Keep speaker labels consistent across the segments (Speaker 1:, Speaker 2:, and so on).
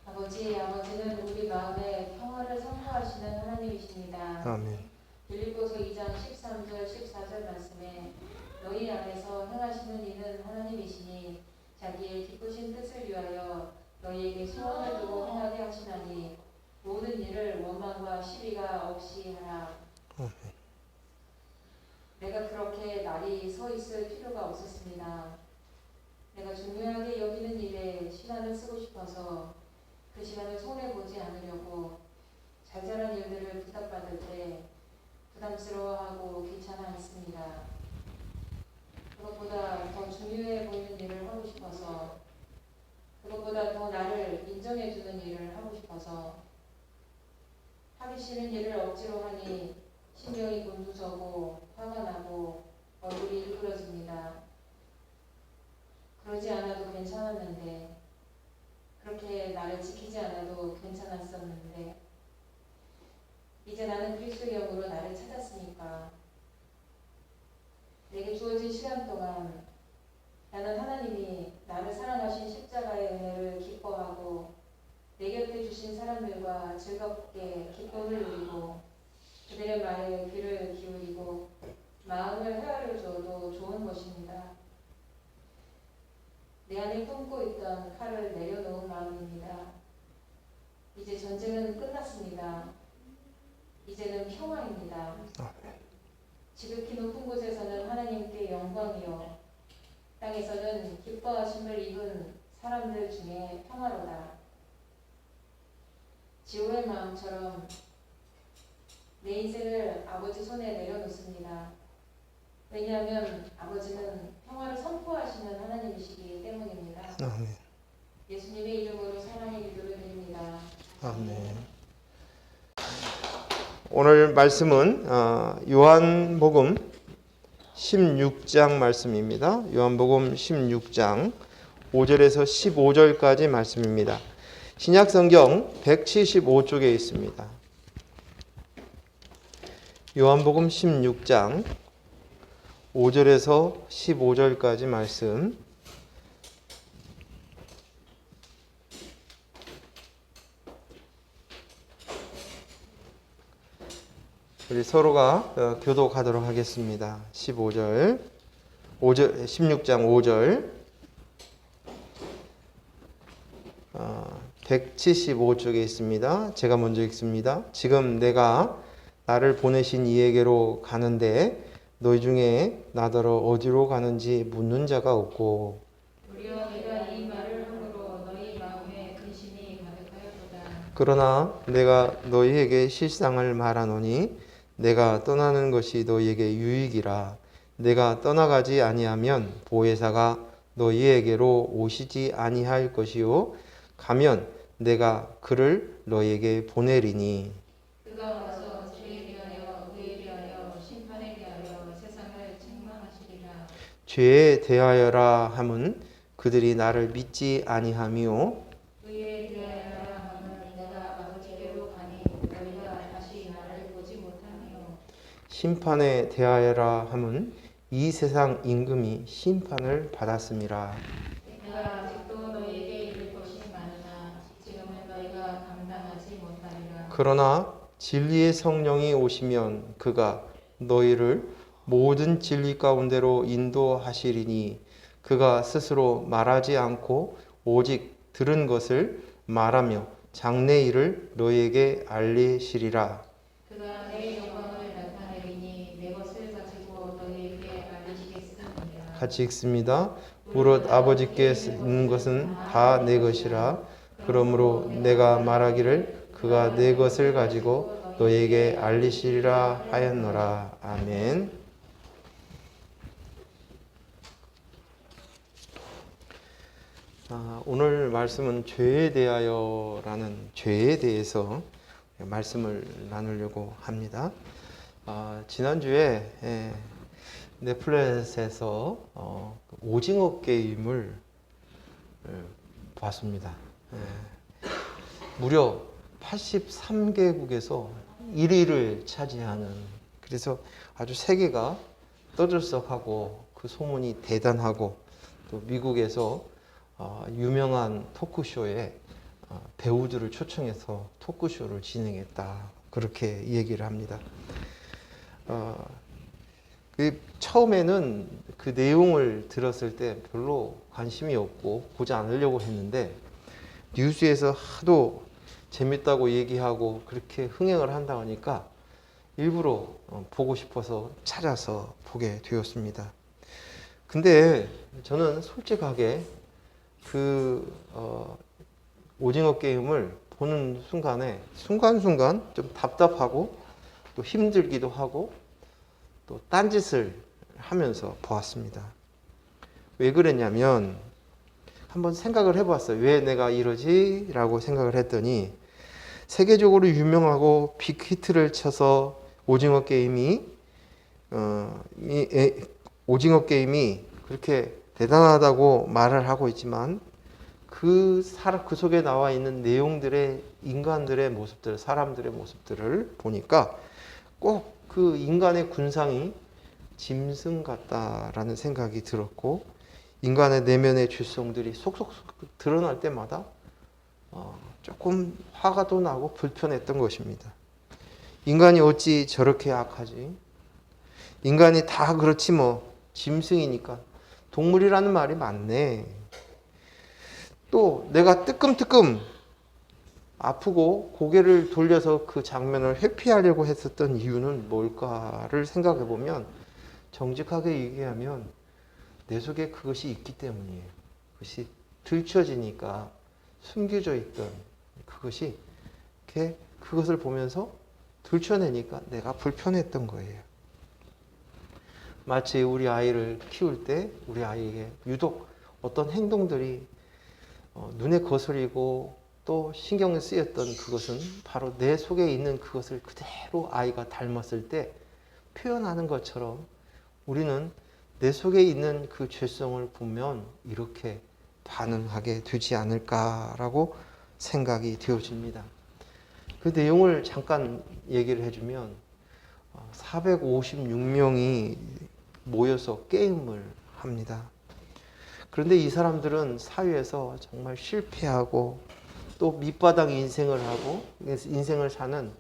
Speaker 1: 아버지는 우리 마음에 평화를 선포하시는 하나님이십니다.
Speaker 2: 아멘.
Speaker 1: 빌립보서 2장 13절 14절 말씀에 너희 안에서 행하시는 이는 하나님이시니 자기의 기쁘신 뜻을 위하여 너희에게 소원을 두고 행하게 하시나니 모든 일을 원망과 시비가 없이 하라.
Speaker 2: 아멘.
Speaker 1: 내가 그렇게 날이 서 있을 필요가 없었습니다. 내가 중요하게 여기는 일에 시간을 쓰고 싶어서 그 시간을 손해보지 않으려고 잘잘한 일들을 부탁받을 때 부담스러워하고 귀찮아했습니다. 그것보다 더 중요해 보이는 일을 하고 싶어서, 그것보다 더 나를 인정해주는 일을 하고 싶어서, 하기 싫은 일을 억지로 하니 신경이 곤두서고 화가 나고 얼굴이 일그러집니다. 그러지 않아도 괜찮았는데, 그렇게 나를 지키지 않아도 괜찮았었는데, 이제 나는 그리스도의 영으로 나를 찾았으니까 내게 주어진 시간 동안 나는 하나님이 나를 사랑하신 십자가의 은혜를 기뻐하고 내 곁에 주신 사람들과 즐겁게 기쁨을 누리고 그들의 말에 귀를 기울이고 마음을 헤아려 줘도 좋은 것입니다. 내 안에 품고 있던 칼을 내려놓은 마음입니다. 이제 전쟁은 끝났습니다. 이제는 평화입니다. 지극히 높은 곳에서는 하나님께 영광이요 땅에서는 기뻐하심을 입은 사람들 중에 평화로다. 지호의 마음처럼 내 인생을 아버지 손에 내려놓습니다. 왜냐하면 아버지는 평화를 선포하시는 하나님이시기 때문입니다.
Speaker 2: 아멘.
Speaker 1: 예수님의 이름으로 사랑의 기도를 드립니다.
Speaker 2: 아멘. 오늘 말씀은 요한복음 16장 말씀입니다. 요한복음 16장 5절에서 15절까지 말씀입니다. 신약성경 175쪽에 있습니다. 요한복음 16장 5절에서 15절까지 말씀. 우리 서로가 교독하도록 하겠습니다. 16장 5절 175쪽에 있습니다. 제가 먼저 읽습니다. 지금 내가 나를 보내신 이에게로 가는데 너희 중에 나더러 어디로 가는지 묻는 자가 없고
Speaker 1: 우리와 내가 이 말을 함으로 너희 마음에 근심이 가득하였도다.
Speaker 2: 그러나 내가 너희에게 실상을 말하노니 내가 떠나는 것이 너희에게 유익이라. 내가 떠나가지 아니하면 보혜사가 너희에게로 오시지 아니할 것이요 가면 내가 그를 너희에게 보내리니
Speaker 1: 그가 와서 죄에 대하여 의에 대하여 심판에 대하여 세상을 책망하시리라.
Speaker 2: 죄에 대하여라 함은 그들이 나를 믿지 아니하며
Speaker 1: 의에 대하여라 함은 내가 아버지께로 가니 너희가 다시 나를 보지 못하며
Speaker 2: 심판에 대하여라 함은 이 세상 임금이 심판을 받았음이라.
Speaker 1: 내가 아직도 너희에게 이를 것이 많으나 지금은 너희가 감당하지 못하리라.
Speaker 2: 그러나 진리의 성령이 오시면 그가 너희를 모든 진리 가운데로 인도하시리니 그가 스스로 말하지 않고 오직 들은 것을 말하며 장래 일을 너희에게 알리시리라.
Speaker 1: 그가 내 영광을 나타내리니 내 것을 가지고 너희에게 알리시겠습니다.
Speaker 2: 같이 읽습니다. 무릇 아버지께 있는 것은 다 내 것이라. 그러므로 내가 말하기를 그가 내 것을 가지고 너희에게 알리시리라 하였노라. 아멘. 오늘 말씀은 죄에 대하여라는 죄에 대해서 말씀을 나누려고 합니다. 지난주에 넷플릭스에서 오징어 게임을 봤습니다. 무려 83개국에서 1위를 차지하는, 그래서 아주 세계가 떠들썩하고 그 소문이 대단하고 또 미국에서 유명한 토크쇼에 배우들을 초청해서 토크쇼를 진행했다. 그렇게 얘기를 합니다. 처음에는 그 내용을 들었을 때 별로 관심이 없고 보지 않으려고 했는데 뉴스에서 하도 재밌다고 얘기하고 그렇게 흥행을 한다 하니까 일부러 보고 싶어서 찾아서 보게 되었습니다. 근데 저는 솔직하게 오징어 게임을 보는 순간에 순간순간 좀 답답하고 또 힘들기도 하고 또 딴짓을 하면서 보았습니다. 왜 그랬냐면 한번 생각을 해봤어요. 왜 내가 이러지? 라고 생각을 했더니 세계적으로 유명하고 빅히트를 쳐서 오징어 게임이 그렇게 대단하다고 말을 하고 있지만 그 속에 나와 있는 내용들의 인간들의 모습들, 사람들의 모습들을 보니까 꼭 그 인간의 군상이 짐승 같다라는 생각이 들었고 인간의 내면의 죄성들이 속속 드러날 때마다 조금 화가 또 나고 불편했던 것입니다. 인간이 어찌 저렇게 악하지? 인간이 다 그렇지 뭐 짐승이니까 동물이라는 말이 맞네. 또 내가 뜨끔뜨끔 아프고 고개를 돌려서 그 장면을 회피하려고 했었던 이유는 뭘까를 생각해 보면 정직하게 얘기하면 내 속에 그것이 있기 때문이에요. 그것이 들춰지니까 숨겨져 있던 그것이 그것을 보면서 들춰내니까 내가 불편했던 거예요. 마치 우리 아이를 키울 때 우리 아이에게 유독 어떤 행동들이 눈에 거슬리고 또 신경을 쓰였던 그것은 바로 내 속에 있는 그것을 그대로 아이가 닮았을 때 표현하는 것처럼 우리는 내 속에 있는 그 죄성을 보면 이렇게 반응하게 되지 않을까라고 생각이 되어집니다. 그 내용을 잠깐 얘기를 해주면 456명이 모여서 게임을 합니다. 그런데 이 사람들은 사회에서 정말 실패하고 또 밑바닥 인생을 하고 인생을 사는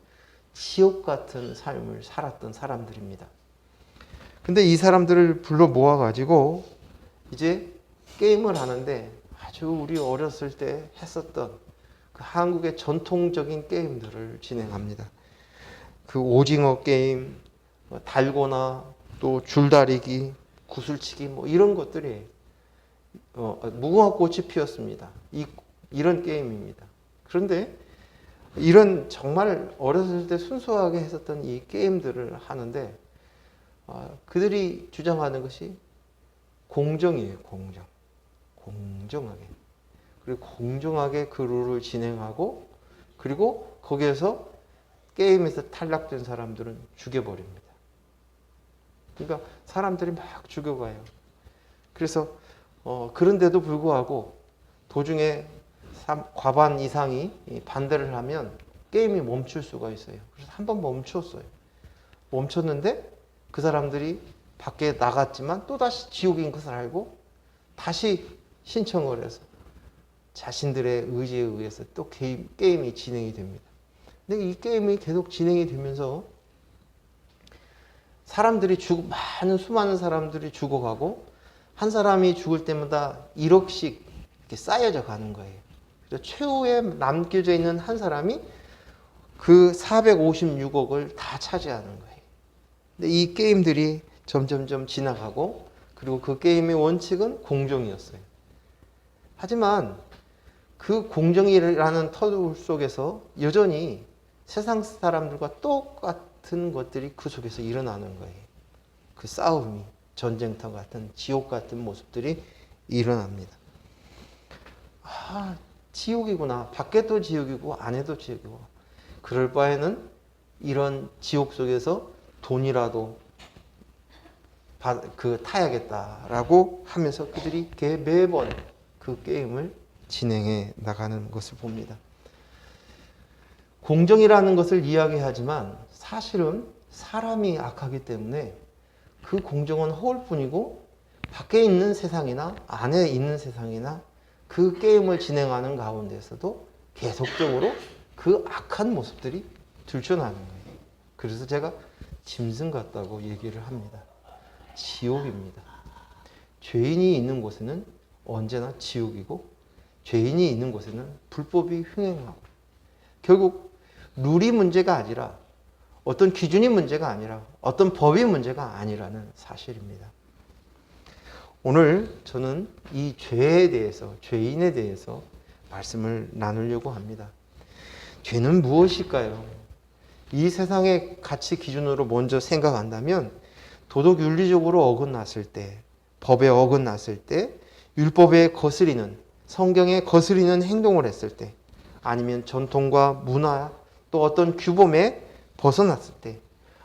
Speaker 2: 지옥 같은 삶을 살았던 사람들입니다. 근데 이 사람들을 불러 모아가지고 이제 게임을 하는데 아주 우리 어렸을 때 했었던 그 한국의 전통적인 게임들을 진행합니다. 그 오징어 게임, 달고나, 또 줄다리기, 구슬치기 뭐 이런 것들이 무궁화꽃이 피었습니다. 이런 게임입니다. 그런데 이런 정말 어렸을 때 순수하게 했었던 이 게임들을 하는데 그들이 주장하는 것이 공정이에요. 공정하게. 그리고 공정하게 그 룰을 진행하고 그리고 거기에서 게임에서 탈락된 사람들은 죽여버립니다. 그러니까 사람들이 막 죽여가요. 그래서 그런데도 불구하고 도중에 과반 이상이 반대를 하면 게임이 멈출 수가 있어요. 그래서 한번 멈췄어요. 멈췄는데 그 사람들이 밖에 나갔지만 또다시 지옥인 것을 알고 다시 신청을 해서 자신들의 의지에 의해서 또 게임이 진행이 됩니다. 근데 이 게임이 계속 진행이 되면서 많은 수많은 사람들이 죽어가고 한 사람이 죽을 때마다 1억씩 이렇게 쌓여져 가는 거예요. 그래서 최후에 남겨져 있는 한 사람이 그 456억을 다 차지하는 거예요. 근데 이 게임들이 점점점 지나가고 그리고 그 게임의 원칙은 공정이었어요. 하지만 그 공정이라는 터울 속에서 여전히 세상 사람들과 똑같은 것들이 그 속에서 일어나는 거예요. 그 싸움이 전쟁터 같은 지옥 같은 모습들이 일어납니다. 지옥이구나. 밖에도 지옥이고 안에도 지옥이고. 그럴 바에는 이런 지옥 속에서 돈이라도 타야겠다라고 하면서 그들이 매번 그 게임을 진행해 나가는 것을 봅니다. 공정이라는 것을 이야기하지만 사실은 사람이 악하기 때문에 그 공정은 허울뿐이고 밖에 있는 세상이나 안에 있는 세상이나 그 게임을 진행하는 가운데서도 계속적으로 그 악한 모습들이 들춰나는 거예요. 그래서 제가 짐승 같다고 얘기를 합니다. 지옥입니다. 죄인이 있는 곳에는 언제나 지옥이고 죄인이 있는 곳에는 불법이 흥행하고 결국 룰이 문제가 아니라 어떤 기준이 문제가 아니라 어떤 법이 문제가 아니라는 사실입니다. 오늘 저는 이 죄에 대해서, 죄인에 대해서 말씀을 나누려고 합니다. 죄는 무엇일까요? 이 세상의 가치 기준으로 먼저 생각한다면 도덕 윤리적으로 어긋났을 때, 법에 어긋났을 때, 율법에 거스리는, 성경에 거스리는 행동을 했을 때, 아니면 전통과 문화 또 어떤 규범에 벗어났을 때,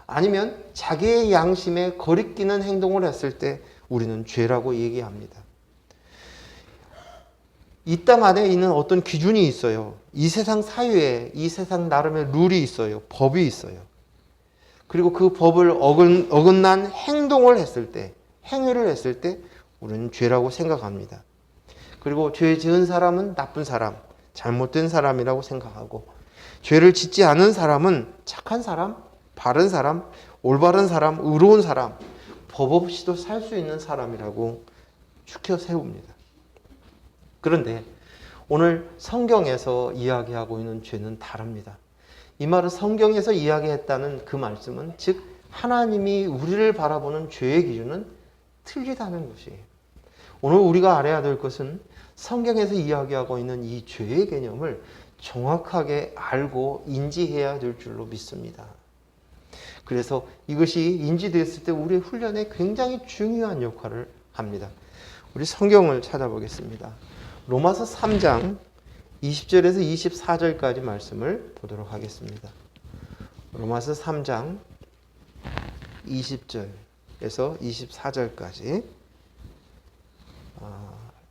Speaker 2: 아니면 자기의 양심에 거리끼는 행동을 했을 때 우리는 죄라고 얘기합니다. 이 땅 안에 있는 어떤 기준이 있어요. 이 세상 사회에 이 세상 나름의 룰이 있어요. 법이 있어요. 그리고 그 법을 어긋난 행동을 했을 때, 행위를 했을 때 우리는 죄라고 생각합니다. 그리고 죄 지은 사람은 나쁜 사람, 잘못된 사람이라고 생각하고 죄를 짓지 않은 사람은 착한 사람, 바른 사람, 올바른 사람, 의로운 사람, 법 없이도 살 수 있는 사람이라고 추켜 세웁니다. 그런데 오늘 성경에서 이야기하고 있는 죄는 다릅니다. 이 말은 성경에서 이야기했다는 그 말씀은 즉 하나님이 우리를 바라보는 죄의 기준은 틀리다는 것이에요. 오늘 우리가 알아야 될 것은 성경에서 이야기하고 있는 이 죄의 개념을 정확하게 알고 인지해야 될 줄로 믿습니다. 그래서 이것이 인지됐을 때 우리의 훈련에 굉장히 중요한 역할을 합니다. 우리 성경을 찾아보겠습니다. 로마서 3장 20절에서 24절까지 말씀을 보도록 하겠습니다. 로마서 3장 20절에서 24절까지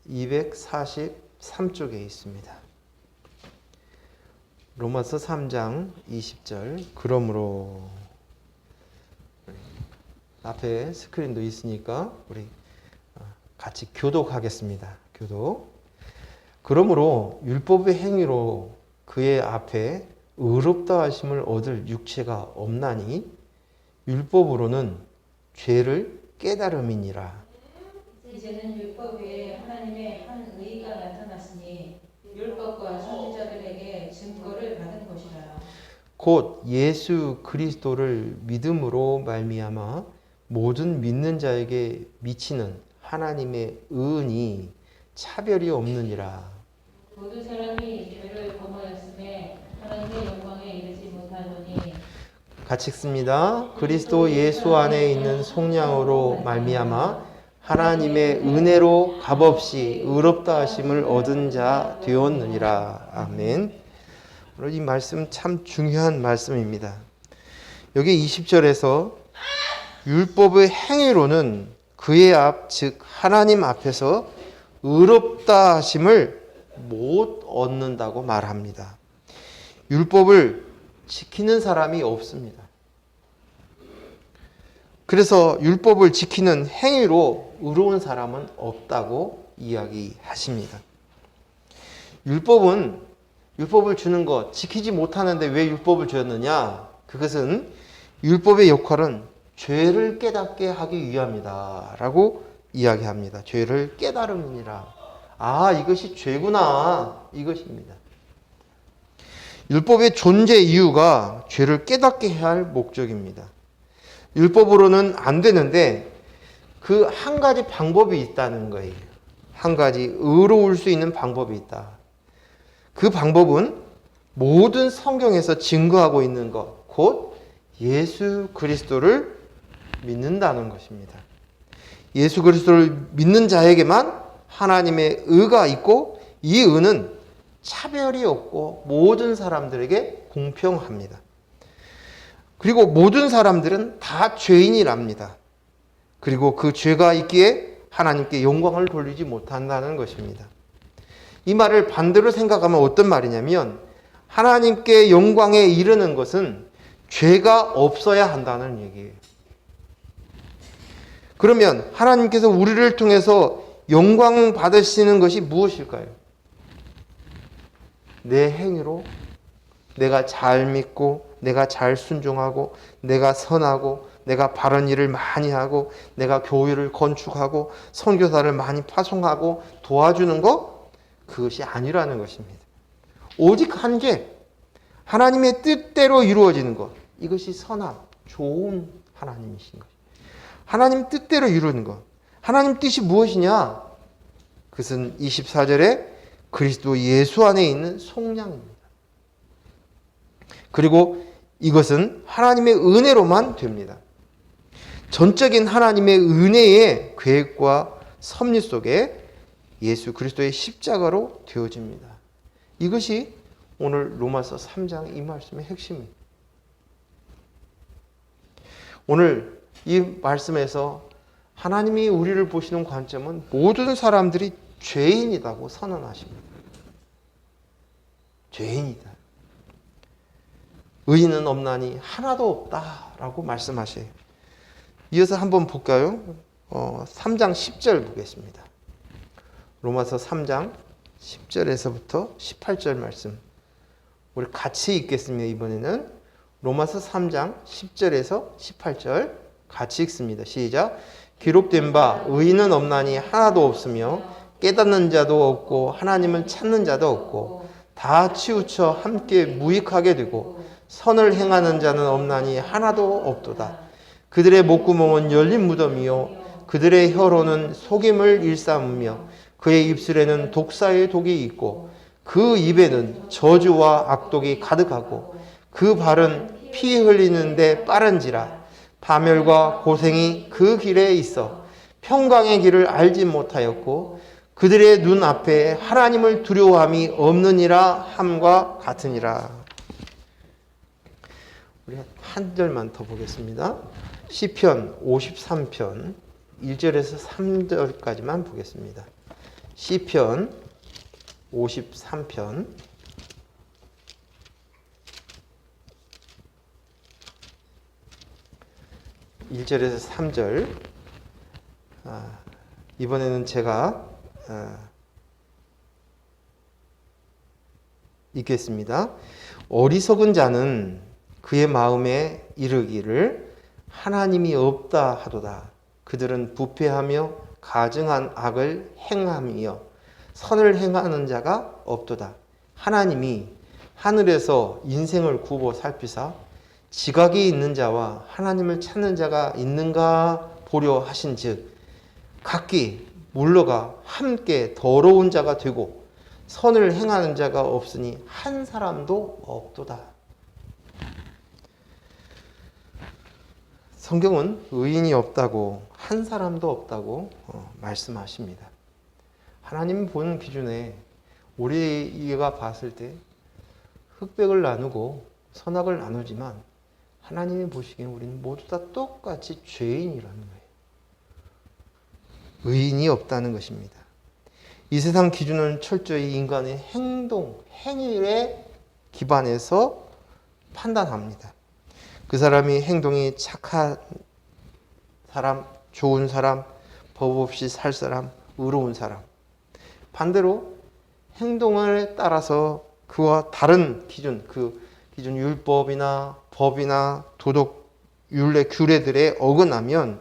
Speaker 2: 243쪽에 있습니다. 로마서 3장 20절. 그러므로 앞에 스크린도 있으니까 우리 같이 교독하겠습니다. 교독. 그러므로 율법의 행위로 그의 앞에 의롭다 하심을 얻을 육체가 없나니 율법으로는 죄를 깨달음이니라.
Speaker 1: 이제는 율법 외에 하나님의 한 의가 나타났으니 율법과 선지자들에게 증거를 받은 것이라.
Speaker 2: 곧 예수 그리스도를 믿음으로 말미암아 모든 믿는 자에게 미치는 하나님의 의은이 차별이 없느니라.
Speaker 1: 모든 사람이 죄를 범하였음에 하나님의 영광에 이르지 못하노니.
Speaker 2: 같이 읽습니다. 그리스도 예수 안에 있는 속량으로 말미암아 하나님의 은혜로 값없이 의롭다 하심을 얻은 자 되었느니라. 아멘. 오늘 이 말씀 참 중요한 말씀입니다. 여기 20절에서 율법의 행위로는 그의 앞, 즉 하나님 앞에서 의롭다 하심을 못 얻는다고 말합니다. 율법을 지키는 사람이 없습니다. 그래서 율법을 지키는 행위로 의로운 사람은 없다고 이야기하십니다. 율법을 주는 것, 지키지 못하는데 왜 율법을 주었느냐? 그것은 율법의 역할은 죄를 깨닫게 하기 위함이다 라고 이야기합니다. 죄를 깨달음이니라. 아, 이것이 죄구나. 이것입니다. 율법의 존재 이유가 죄를 깨닫게 해야 할 목적입니다. 율법으로는 안 되는데 그 한 가지 방법이 있다는 거예요. 한 가지 의로울 수 있는 방법이 있다. 그 방법은 모든 성경에서 증거하고 있는 것, 곧 예수 그리스도를 믿는다는 것입니다. 예수 그리스도를 믿는 자에게만 하나님의 의가 있고 이 의는 차별이 없고 모든 사람들에게 공평합니다. 그리고 모든 사람들은 다 죄인이랍니다. 그리고 그 죄가 있기에 하나님께 영광을 돌리지 못한다는 것입니다. 이 말을 반대로 생각하면 어떤 말이냐면 하나님께 영광에 이르는 것은 죄가 없어야 한다는 얘기예요. 그러면 하나님께서 우리를 통해서 영광 받으시는 것이 무엇일까요? 내 행위로 내가 잘 믿고 내가 잘 순종하고 내가 선하고 내가 바른 일을 많이 하고 내가 교회를 건축하고 선교사를 많이 파송하고 도와주는 것, 그것이 아니라는 것입니다. 오직 한 개, 하나님의 뜻대로 이루어지는 것, 이것이 선한 좋은 하나님이신 것. 하나님 뜻대로 이루는 것. 하나님 뜻이 무엇이냐? 그것은 24절에 그리스도 예수 안에 있는 속량입니다. 그리고 이것은 하나님의 은혜로만 됩니다. 전적인 하나님의 은혜의 계획과 섭리 속에 예수 그리스도의 십자가로 되어집니다. 이것이 오늘 로마서 3장 이 말씀의 핵심입니다. 오늘 이 말씀에서 하나님이 우리를 보시는 관점은 모든 사람들이 죄인이라고 선언하십니다. 죄인이다. 의인은 없나니 하나도 없다라고 말씀하셔요. 이어서 한번 볼까요? 3장 10절 보겠습니다. 로마서 3장 10절에서부터 18절 말씀. 우리 같이 읽겠습니다. 이번에는 로마서 3장 10절에서 18절 같이 읽습니다. 시작. 기록된 바 의인은 없나니 하나도 없으며 깨닫는 자도 없고 하나님을 찾는 자도 없고 다 치우쳐 함께 무익하게 되고 선을 행하는 자는 없나니 하나도 없도다. 그들의 목구멍은 열린 무덤이요 그들의 혀로는 속임을 일삼으며 그의 입술에는 독사의 독이 있고 그 입에는 저주와 악독이 가득하고 그 발은 피 흘리는데 빠른지라. 파멸과 고생이 그 길에 있어 평강의 길을 알지 못하였고 그들의 눈 앞에 하나님을 두려워함이 없느니라 함과 같으니라. 우리 한 절만 더 보겠습니다. 시편 53편 1절에서 3절까지만 보겠습니다. 시편 53편 1절에서 3절. 이번에는 제가 읽겠습니다. 어리석은 자는 그의 마음에 이르기를 하나님이 없다 하도다. 그들은 부패하며 가증한 악을 행함이여 선을 행하는 자가 없도다. 하나님이 하늘에서 인생을 굽어 살피사 지각이 있는 자와 하나님을 찾는 자가 있는가 보려 하신즉 각기 물러가 함께 더러운 자가 되고 선을 행하는 자가 없으니 한 사람도 없도다. 성경은 의인이 없다고 한 사람도 없다고 말씀하십니다. 하나님 보는 기준에 우리가 봤을 때 흑백을 나누고 선악을 나누지만 하나님이 보시기엔 우리는 모두 다 똑같이 죄인이라는 거예요. 의인이 없다는 것입니다. 이 세상 기준은 철저히 인간의 행동, 행위에 기반해서 판단합니다. 그 사람이 행동이 착한 사람, 좋은 사람, 법 없이 살 사람, 의로운 사람. 반대로 행동을 따라서 그와 다른 기준, 그 기준 율법이나 법이나 도덕 율례 규례들에 어긋나면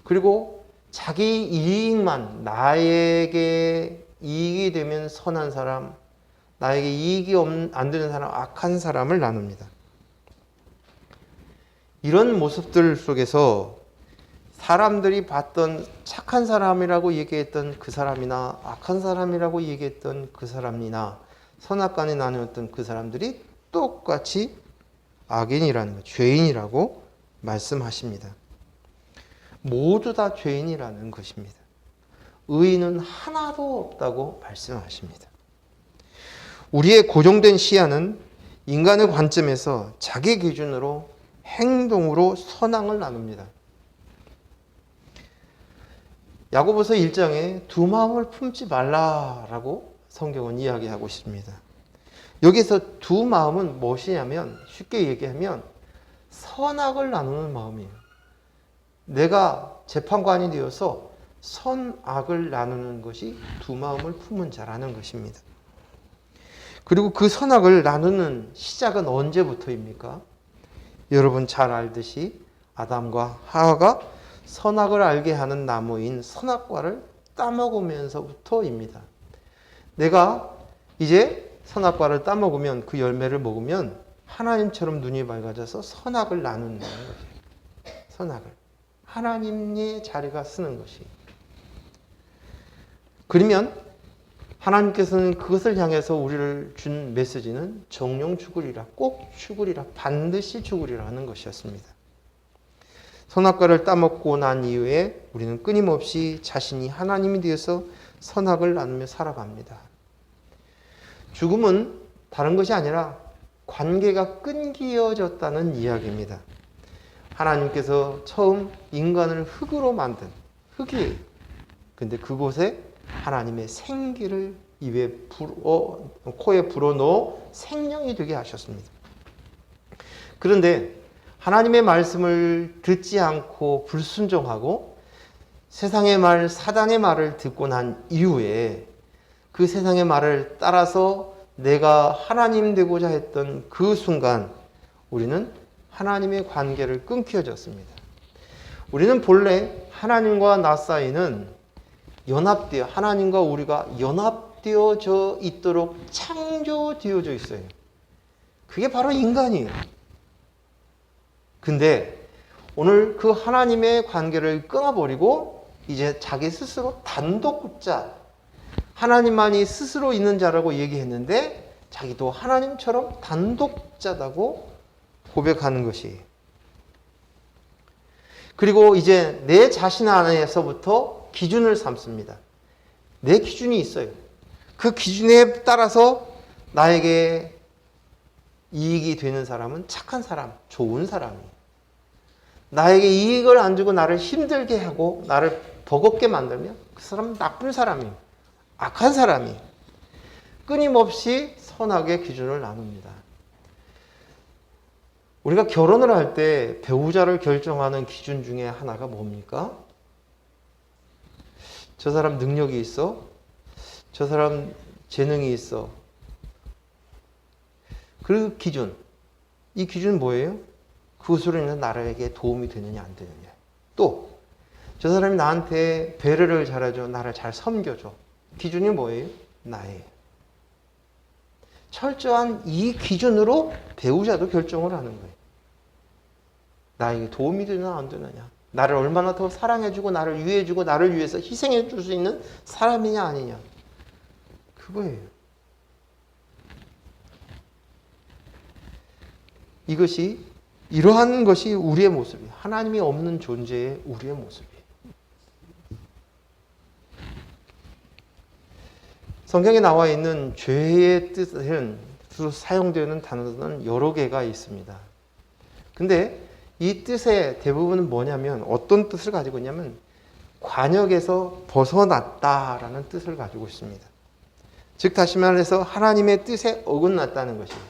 Speaker 2: 그리고 자기 이익만 나에게 이익이 되면 선한 사람, 나에게 이익이 안 되는 사람, 악한 사람을 나눕니다. 이런 모습들 속에서 사람들이 봤던 착한 사람이라고 얘기했던 그 사람이나 악한 사람이라고 얘기했던 그 사람이나 선악간에 나누었던 그 사람들이 똑같이 악인이라는 것, 죄인이라고 말씀하십니다. 모두 다 죄인이라는 것입니다. 의인은 하나도 없다고 말씀하십니다. 우리의 고정된 시야는 인간의 관점에서 자기 기준으로 행동으로 선악을 나눕니다. 야고보서 1장에 두 마음을 품지 말라라고 성경은 이야기하고 있습니다. 여기서 두 마음은 무엇이냐면 쉽게 얘기하면 선악을 나누는 마음이에요. 내가 재판관이 되어서 선악을 나누는 것이 두 마음을 품은 자라는 것입니다. 그리고 그 선악을 나누는 시작은 언제부터입니까? 여러분 잘 알듯이 아담과 하와가 선악을 알게 하는 나무인 선악과를 따먹으면서부터입니다. 내가 이제 선악과를 따먹으면, 그 열매를 먹으면 하나님처럼 눈이 밝아져서 선악을 나눈다는 거죠. 선악을. 하나님의 자리가 쓰는 것이. 그러면 하나님께서는 그것을 향해서 우리를 준 메시지는 정령 죽으리라, 꼭 죽으리라, 반드시 죽으리라 하는 것이었습니다. 선악과를 따먹고 난 이후에 우리는 끊임없이 자신이 하나님이 되어서 선악을 나누며 살아갑니다. 죽음은 다른 것이 아니라 관계가 끊겨졌다는 이야기입니다. 하나님께서 처음 인간을 흙으로 만든, 흙이에요. 근데 그곳에 하나님의 생기를 코에 불어넣어 생명이 되게 하셨습니다. 그런데 하나님의 말씀을 듣지 않고 불순종하고 세상의 말, 사단의 말을 듣고 난 이후에 그 세상의 말을 따라서 내가 하나님 되고자 했던 그 순간 우리는 하나님의 관계를 끊겨졌습니다. 우리는 본래 하나님과 나 사이는 연합되어, 하나님과 우리가 연합되어져 있도록 창조되어져 있어요. 그게 바로 인간이에요. 근데 오늘 그 하나님의 관계를 끊어버리고 이제 자기 스스로 단독자, 하나님만이 스스로 있는 자라고 얘기했는데 자기도 하나님처럼 단독자다고 고백하는 것이. 그리고 이제 내 자신 안에서부터 기준을 삼습니다. 내 기준이 있어요. 그 기준에 따라서 나에게 이익이 되는 사람은 착한 사람, 좋은 사람이에요. 나에게 이익을 안 주고 나를 힘들게 하고 나를 버겁게 만들면 그 사람은 나쁜 사람이에요. 악한 사람이에요. 끊임없이 선악의 기준을 나눕니다. 우리가 결혼을 할 때 배우자를 결정하는 기준 중에 하나가 뭡니까? 저 사람 능력이 있어? 저 사람 재능이 있어? 그 기준. 이 기준은 뭐예요? 그것으로 인해서 나에게 도움이 되느냐 안 되느냐. 또 저 사람이 나한테 배려를 잘해줘, 나를 잘 섬겨줘. 기준이 뭐예요? 나예요. 철저한 이 기준으로 배우자도 결정을 하는 거예요. 나에게 도움이 되느냐 안 되느냐. 나를 얼마나 더 사랑해주고 나를 위해주고 나를 위해서 희생해줄 수 있는 사람이냐 아니냐. 그거예요. 이러한 것이 우리의 모습이에요. 하나님이 없는 존재의 우리의 모습이에요. 성경에 나와 있는 죄의 뜻은 사용되는 단어는 여러 개가 있습니다. 근데 이 뜻의 대부분은 뭐냐면 어떤 뜻을 가지고 있냐면 관역에서 벗어났다라는 뜻을 가지고 있습니다. 즉 다시 말해서 하나님의 뜻에 어긋났다는 것이에요.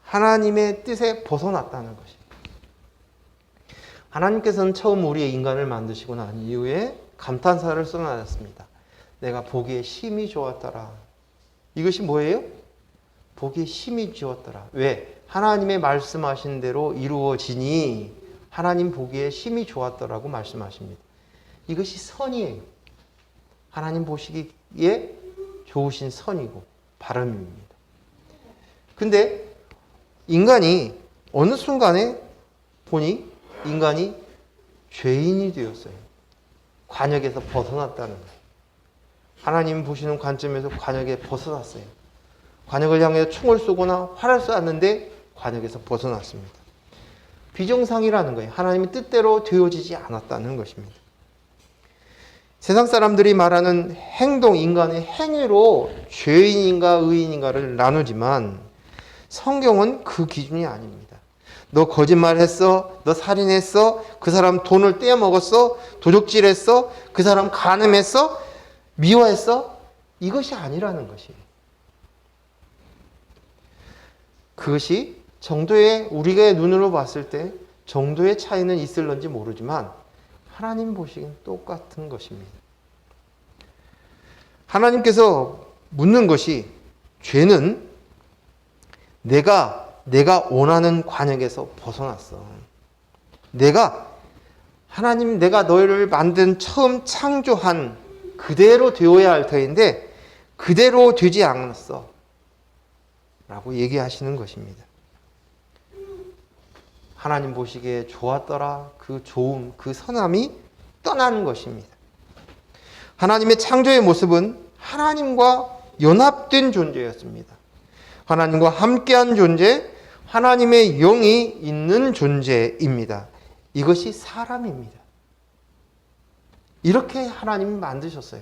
Speaker 2: 하나님의 뜻에 벗어났다는 것이에요. 하나님께서는 처음 우리의 인간을 만드시고 난 이후에 감탄사를 써놨습니다. 내가 보기에 심히 좋았더라. 이것이 뭐예요? 보기에 심히 좋았더라. 왜? 하나님의 말씀하신 대로 이루어지니 하나님 보기에 심히 좋았더라고 말씀하십니다. 이것이 선이에요. 하나님 보시기에 좋으신 선이고 바람입니다. 근데 인간이 어느 순간에 보니 인간이 죄인이 되었어요. 관역에서 벗어났다는 거예요. 하나님 보시는 관점에서 관역에 벗어났어요. 관역을 향해 총을 쏘거나 활을 쏘았는데 관역에서 벗어났습니다. 비정상이라는 거예요. 하나님의 뜻대로 되어지지 않았다는 것입니다. 세상 사람들이 말하는 행동, 인간의 행위로 죄인인가 의인인가를 나누지만 성경은 그 기준이 아닙니다. 너 거짓말했어? 너 살인했어? 그 사람 돈을 떼어먹었어? 도적질했어? 그 사람 간음했어? 미워했어? 이것이 아니라는 것이에요. 그것이 정도의 우리가 눈으로 봤을 때 정도의 차이는 있을런지 모르지만 하나님 보시기엔 똑같은 것입니다. 하나님께서 묻는 것이 죄는 내가 원하는 관역에서 벗어났어. 내가 너희를 만든 처음 창조한 그대로 되어야 할 터인데 그대로 되지 않았어. 라고 얘기하시는 것입니다. 하나님 보시기에 좋았더라. 그 좋음, 그 선함이 떠나는 것입니다. 하나님의 창조의 모습은 하나님과 연합된 존재였습니다. 하나님과 함께한 존재, 하나님의 영이 있는 존재입니다. 이것이 사람입니다. 이렇게 하나님이 만드셨어요.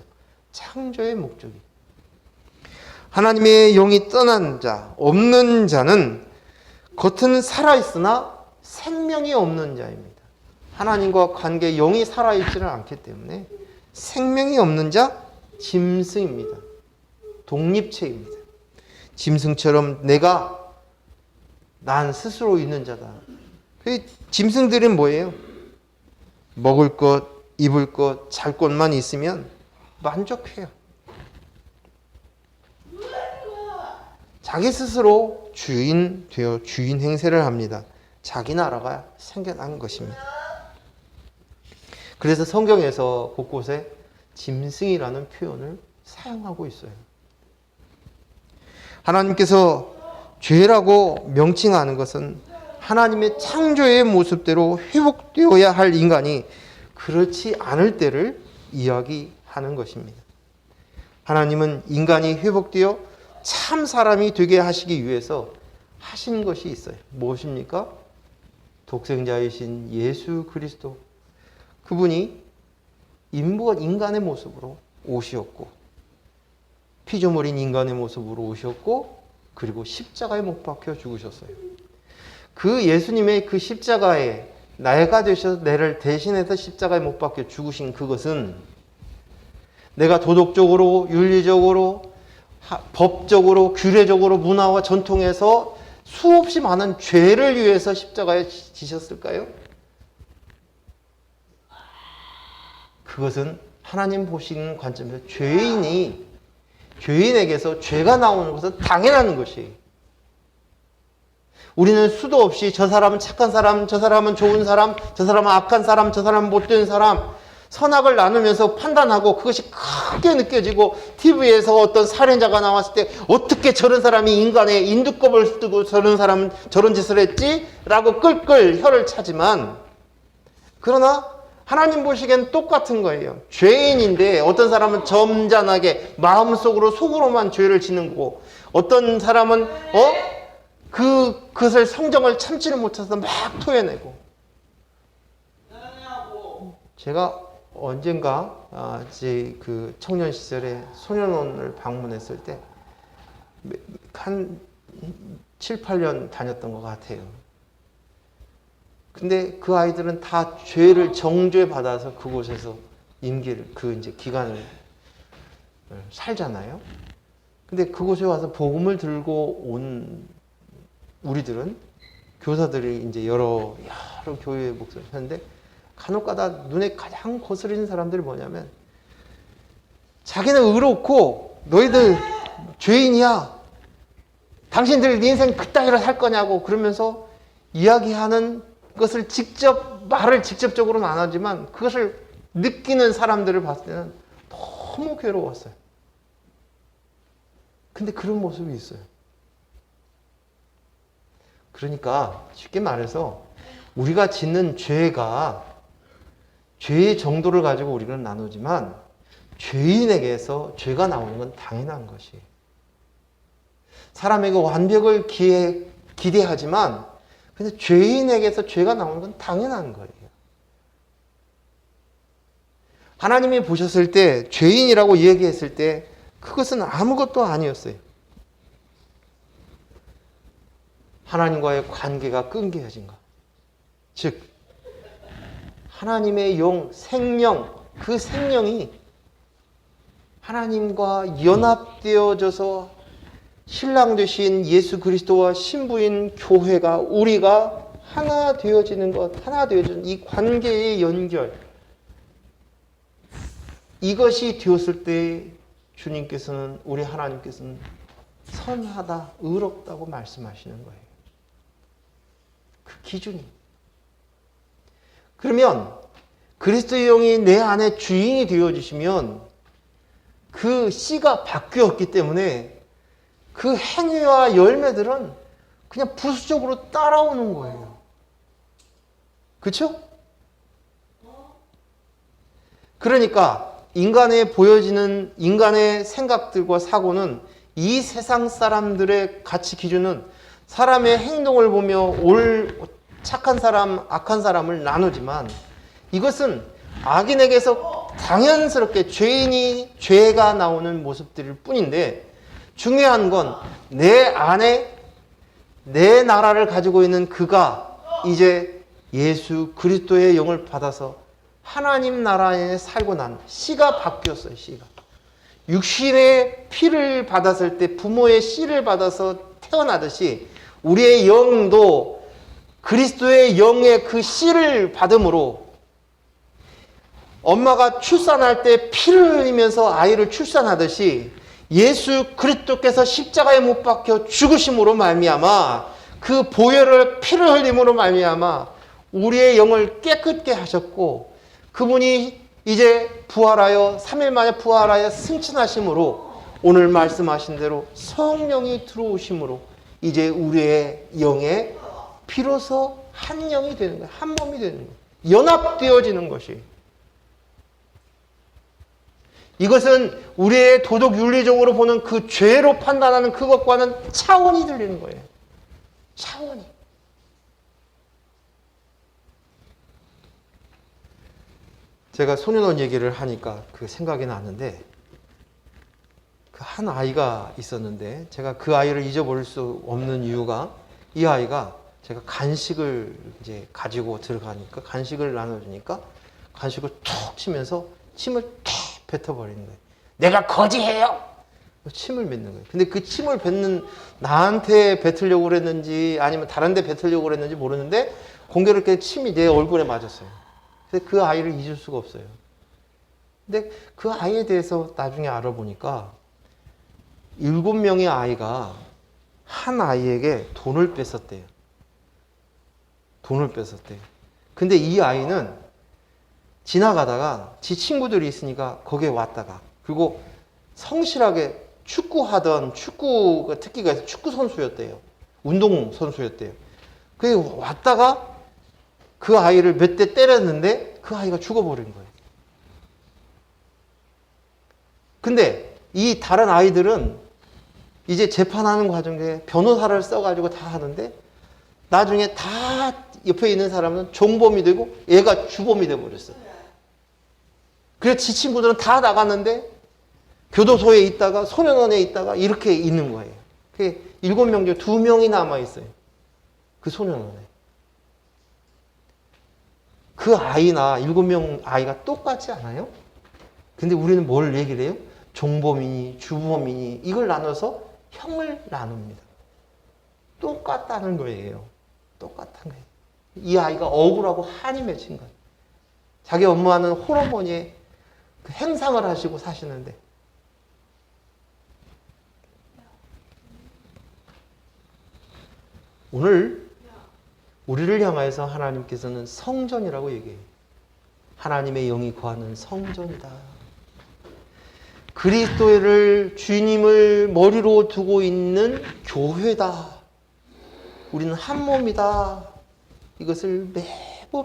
Speaker 2: 창조의 목적이. 하나님의 영이 떠난 자, 없는 자는 겉은 살아있으나 생명이 없는 자입니다. 하나님과 관계 영이 살아있지는 않기 때문에 생명이 없는 자, 짐승입니다. 독립체입니다. 짐승처럼 난 스스로 있는 자다. 짐승들은 뭐예요? 먹을 것, 입을 것, 잘 것만 있으면 만족해요. 자기 스스로 주인 되어 주인 행세를 합니다. 자기 나라가 생겨난 것입니다. 그래서 성경에서 곳곳에 짐승이라는 표현을 사용하고 있어요. 하나님께서 죄라고 명칭하는 것은 하나님의 창조의 모습대로 회복되어야 할 인간이 그렇지 않을 때를 이야기하는 것입니다. 하나님은 인간이 회복되어 참 사람이 되게 하시기 위해서 하신 것이 있어요. 무엇입니까? 독생자이신 예수 그리스도. 그분이 인간의 모습으로 오셨고 피조물인 인간의 모습으로 오셨고 그리고 십자가에 못 박혀 죽으셨어요. 그 예수님의 그 십자가에 나가 되셔서 나를 대신해서 십자가에 못 박혀 죽으신 그것은 내가 도덕적으로, 윤리적으로, 법적으로, 규례적으로, 문화와 전통에서 수없이 많은 죄를 위해서 십자가에 지셨을까요? 그것은 하나님 보시는 관점에서 죄인에게서 죄가 나오는 것은 당연한 것이에요. 우리는 수도 없이 저 사람은 착한 사람, 저 사람은 좋은 사람, 저 사람은 악한 사람, 저 사람은 못된 사람, 선악을 나누면서 판단하고 그것이 크게 느껴지고 TV에서 어떤 살인자가 나왔을 때 어떻게 저런 사람이 인간의 인두껍을 뜨고 저런 사람은 저런 짓을 했지? 라고 끌끌 혀를 차지만 그러나 하나님 보시기엔 똑같은 거예요. 죄인인데 어떤 사람은 점잖하게 마음속으로 속으로만 죄를 짓는 거고 어떤 사람은 그것을 성정을 참지를 못해서 막 토해내고. 제가 언젠가 제 그 청년 시절에 소년원을 방문했을 때 한 7, 8년 다녔던 것 같아요. 근데 그 아이들은 다 죄를 정죄 받아서 그곳에서 임기를 이제 기간을 살잖아요. 근데 그곳에 와서 복음을 들고 온 우리들은 교사들이 이제 여러 교회 목사를 하는데 간혹가다 눈에 가장 거스르는 사람들이 뭐냐면 자기는 의롭고 너희들 죄인이야. 당신들 네 인생 그따위로 살 거냐고 그러면서 이야기하는 것을 말을 직접적으로는 안 하지만 그것을 느끼는 사람들을 봤을 때는 너무 괴로웠어요. 근데 그런 모습이 있어요. 그러니까 쉽게 말해서 우리가 짓는 죄가 죄의 정도를 가지고 우리는 나누지만 죄인에게서 죄가 나오는 건 당연한 것이에요. 사람에게 완벽을 기대하지만 근데 죄인에게서 죄가 나오는 건 당연한 거예요. 하나님이 보셨을 때 죄인이라고 얘기했을 때 그것은 아무것도 아니었어요. 하나님과의 관계가 끊겨진 것. 즉 하나님의 영, 생명, 그 생명이 하나님과 연합되어져서 신랑 되신 예수 그리스도와 신부인 교회가 우리가 하나 되어지는 것, 하나 되어지는 이 관계의 연결. 이것이 되었을 때 주님께서는 우리 하나님께서는 선하다, 의롭다고 말씀하시는 거예요. 그 기준이. 그러면 그리스도의 영이 내 안에 주인이 되어주시면 그 씨가 바뀌었기 때문에 그 행위와 열매들은 그냥 부수적으로 따라오는 거예요. 그렇죠? 그러니까 인간에 보여지는 인간의 생각들과 사고는 이 세상 사람들의 가치 기준은 사람의 행동을 보며 착한 사람, 악한 사람을 나누지만 이것은 악인에게서 당연스럽게 죄가 나오는 모습들일 뿐인데 중요한 건 내 안에 내 나라를 가지고 있는 그가 이제 예수 그리스도의 영을 받아서 하나님 나라에 살고 난 씨가 바뀌었어요. 씨가. 육신의 피를 받았을 때 부모의 씨를 받아서 태어나듯이 우리의 영도 그리스도의 영의 그 씨를 받음으로 엄마가 출산할 때 피를 흘리면서 아이를 출산하듯이 예수 그리스도께서 십자가에 못 박혀 죽으심으로 말미암아 그 보혈을 피를 흘림으로 말미암아 우리의 영을 깨끗게 하셨고 그분이 이제 부활하여 3일 만에 부활하여 승천하심으로 오늘 말씀하신 대로 성령이 들어오심으로 이제 우리의 영에 비로소 한 영이 되는 거예요. 한 몸이 되는 거예요. 연합되어지는 것이. 이것은 우리의 도덕 윤리적으로 보는 그 죄로 판단하는 그것과는 차원이 들리는 거예요. 차원이. 제가 소년원 얘기를 하니까 그 생각이 났는데 그 한 아이가 있었는데 제가 그 아이를 잊어버릴 수 없는 이유가 이 아이가 제가 간식을 이제 가지고 들어가니까 간식을 나눠주니까 간식을 툭 치면서 침을 툭 뱉어버리는 거예요. 내가 거지해요! 침을 뱉는 거예요. 근데 그 침을 뱉는 나한테 뱉으려고 그랬는지 아니면 다른 데 뱉으려고 그랬는지 모르는데 공교롭게 침이 내 얼굴에 맞았어요. 그래서 그 아이를 잊을 수가 없어요. 근데 그 아이에 대해서 나중에 알아보니까 7명의 아이가 한 아이에게 돈을 뺏었대요. 돈을 뺏었대요. 근데 이 아이는 지나가다가 지 친구들이 있으니까 거기에 왔다가 그리고 성실하게 축구하던 축구가 특기가 있어서 축구 선수였대요. 운동 선수였대요. 그 왔다가 그 아이를 몇 대 때렸는데 그 아이가 죽어버린 거예요. 근데 이 다른 아이들은 이제 재판하는 과정에 변호사를 써가지고 다 하는데 나중에 다 옆에 있는 사람은 종범이 되고 얘가 주범이 돼버렸어요. 그래서 지 친구들은 다 나갔는데 교도소에 있다가 소년원에 있다가 이렇게 있는 거예요. 그 7명 중에 2명이 남아있어요. 그 소년원에. 그 아이나 7명 아이가 똑같지 않아요? 근데 우리는 뭘 얘기를 해요? 종범이니 주범이니 이걸 나눠서 형을 나눕니다. 똑같다는 거예요. 똑같은 거예요. 이 아이가 억울하고 한이 맺힌 거예요. 자기 엄마는 홀어머니의 그 행상을 하시고 사시는데 오늘 우리를 향하여서 하나님께서는 성전이라고 얘기해요. 하나님의 영이 거하는 성전이다. 그리스도를 주님을 머리로 두고 있는 교회다. 우리는 한 몸이다. 이것을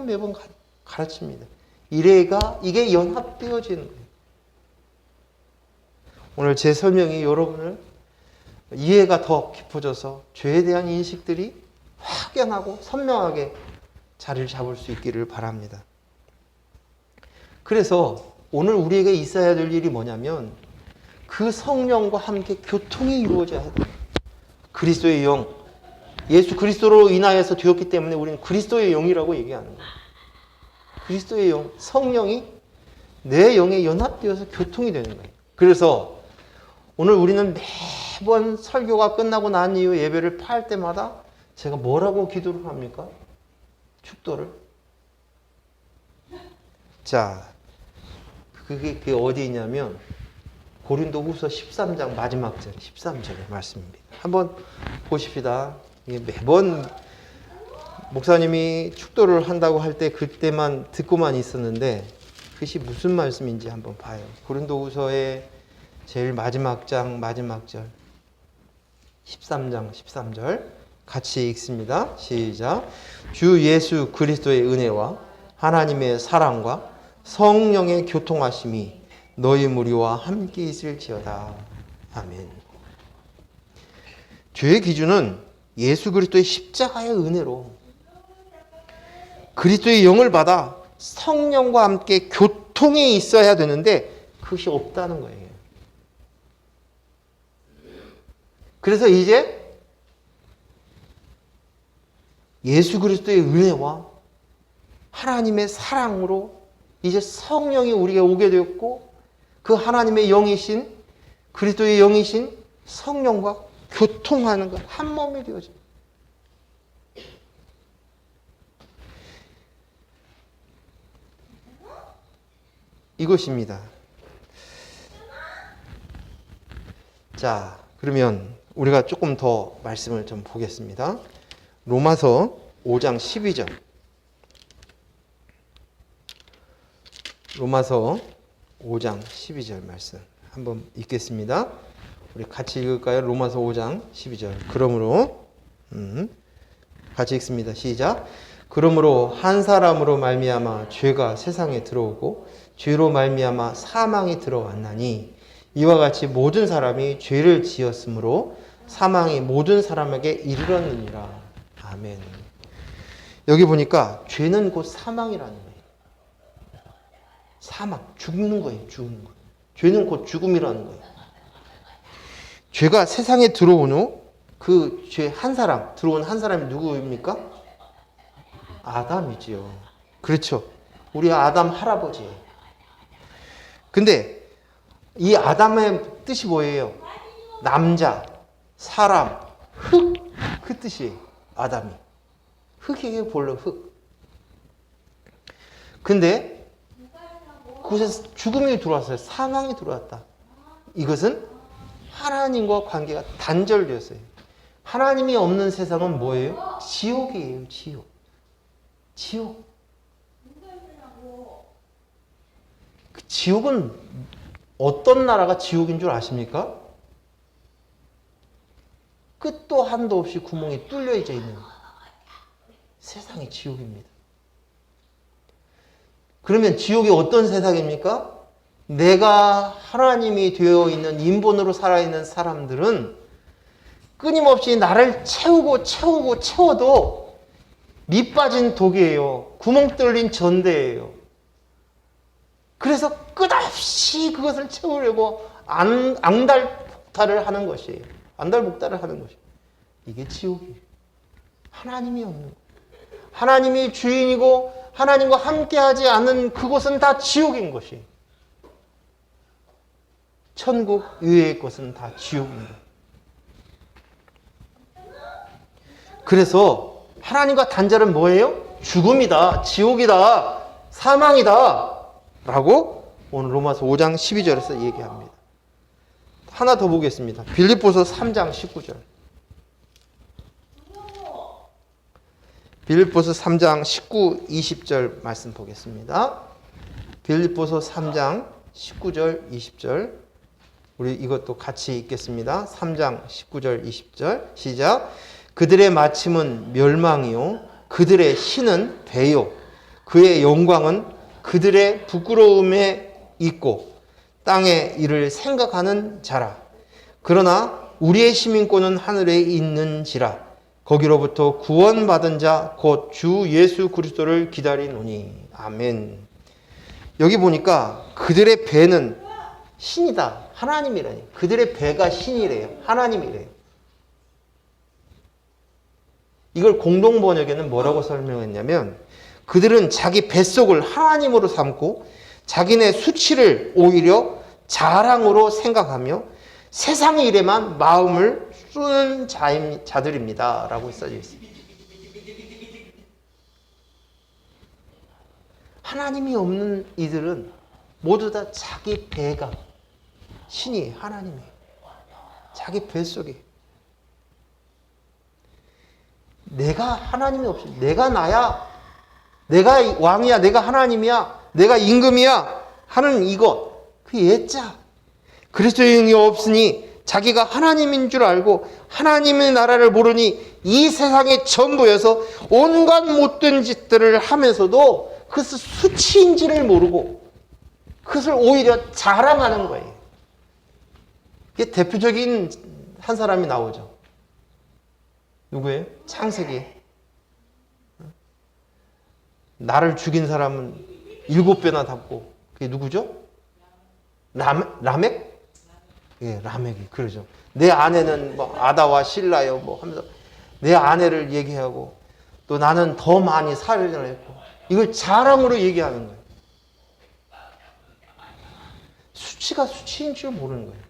Speaker 2: 매번 가르칩니다. 이게 연합되어지는 거예요. 오늘 제 설명이 여러분을 이해가 더 깊어져서 죄에 대한 인식들이 확연하고 선명하게 자리를 잡을 수 있기를 바랍니다. 그래서 오늘 우리에게 있어야 될 일이 뭐냐면 그 성령과 함께 교통이 이루어져야 돼요. 그리스도의 영, 예수 그리스도로 인하여서 되었기 때문에 우리는 그리스도의 영이라고 얘기하는 거예요. 그리스도의 영, 성령이 내 영에 연합되어서 교통이 되는 거예요. 그래서 오늘 우리는 매번 설교가 끝나고 난 이후 예배를 할 때마다 제가 뭐라고 기도를 합니까? 축도를. 자, 그게 어디 있냐면 고린도후서 13장 마지막 절 13절의 말씀입니다. 한번 보십시다. 이게 매번 목사님이 축도를 한다고 할 때 그때만 듣고만 있었는데 그것이 무슨 말씀인지 한번 봐요. 고린도후서의 제일 마지막 장 마지막 절 13장 13절 같이 읽습니다. 시작. 주 예수 그리스도의 은혜와 하나님의 사랑과 성령의 교통하심이 너희 무리와 함께 있을지어다. 아멘. 죄의 기준은 예수 그리스도의 십자가의 은혜로 그리스도의 영을 받아 성령과 함께 교통에 있어야 되는데 그것이 없다는 거예요. 그래서 이제 예수 그리스도의 은혜와 하나님의 사랑으로 이제 성령이 우리에게 오게 되었고 그 하나님의 영이신 그리스도의 영이신 성령과 교통하는 것 한 몸이 되어져. 이것입니다. 자, 그러면 우리가 조금 더 말씀을 좀 보겠습니다. 로마서 5장 12절. 로마서 5장 12절 말씀 한번 읽겠습니다. 우리 같이 읽을까요? 로마서 5장 12절. 그러므로 같이 읽습니다. 시작. 그러므로 한 사람으로 말미암아 죄가 세상에 들어오고 죄로 말미암아 사망이 들어왔나니 이와 같이 모든 사람이 죄를 지었으므로 사망이 모든 사람에게 이르렀느니라. 아멘. 여기 보니까 죄는 곧 사망이라는 거예요. 사망, 죽는 거예요. 죽는 거. 죄는 곧 죽음이라는 거예요. 죄가 세상에 들어온 후 그 죄 한 사람, 들어온 한 사람이 누구입니까? 아담이지요. 그렇죠. 우리 아담 할아버지예요. 근데 이 아담의 뜻이 뭐예요? 남자, 사람, 흙, 그 뜻이에요. 아담이. 흙이에요, 본래 흙. 근데 그곳에서 죽음이 들어왔어요. 사망이 들어왔다. 이것은 하나님과 관계가 단절되었어요. 하나님이 없는 세상은 뭐예요? 지옥이에요, 지옥. 지옥. 그 지옥은 어떤 나라가 지옥인 줄 아십니까? 끝도 한도 없이 구멍이 뚫려져 있는 세상이 지옥입니다. 그러면 지옥이 어떤 세상입니까? 내가 하나님이 되어 있는 인본으로 살아있는 사람들은 끊임없이 나를 채워도 밑 빠진 독이에요. 구멍 뚫린 전대예요. 그래서 끝없이 그것을 채우려고 앙달복달을 하는 것이에요. 앙달복달을 하는 것이에요. 이게 지옥이에요. 하나님이 없는 거예요. 하나님이 주인이고 하나님과 함께하지 않는 그곳은 다 지옥인 것이에요. 천국 이외의 것은 다 지옥입니다. 그래서 하나님과 단절은 뭐예요? 죽음이다, 지옥이다, 사망이다 라고 오늘 로마서 5장 12절에서 얘기합니다. 하나 더 보겠습니다. 빌립보서 3장 19절. 빌립보서 3장 19, 20절 말씀 보겠습니다. 빌립보서 3장 19절, 20절. 우리 이것도 같이 읽겠습니다. 3장 19절, 20절. 시작. 그들의 마침은 멸망이요 그들의 신은 배요 그의 영광은 그들의 부끄러움에 있고 땅의 일을 생각하는 자라. 그러나 우리의 시민권은 하늘에 있는지라. 거기로부터 구원받은 자 곧 주 예수 그리스도를 기다리노니. 아멘. 여기 보니까 그들의 배는 신이다. 하나님이라니. 그들의 배가 신이래요. 하나님이래요. 이걸 공동번역에는 뭐라고 설명했냐면 그들은 자기 뱃속을 하나님으로 삼고 자기네 수치를 오히려 자랑으로 생각하며 세상 일에만 마음을 쏘는 자들입니다. 라고 써져 있습니다. 하나님이 없는 이들은 모두 다 자기 배가 신이 하나님이 자기 뱃속에 내가 하나님이 없이 내가 나야, 내가 왕이야, 내가 하나님이야, 내가 임금이야 하는 이것, 그 예자 그리스도인이 없으니 자기가 하나님인 줄 알고 하나님의 나라를 모르니 이 세상의 전부여서 온갖 못된 짓들을 하면서도 그것을 수치인지를 모르고 그것을 오히려 자랑하는 거예요. 이게 대표적인 한 사람이 나오죠. 누구예요? 창세기. 나를 죽인 사람은 7배나 닫고, 그게 누구죠? 라멕? 예, 라멕이 그러죠. 내 아내는 뭐 아다와 실라요 뭐 하면서 내 아내를 얘기하고 또 나는 더 많이 살인을 했고, 이걸 자랑으로 얘기하는 거예요. 수치가 수치인 줄 모르는 거예요.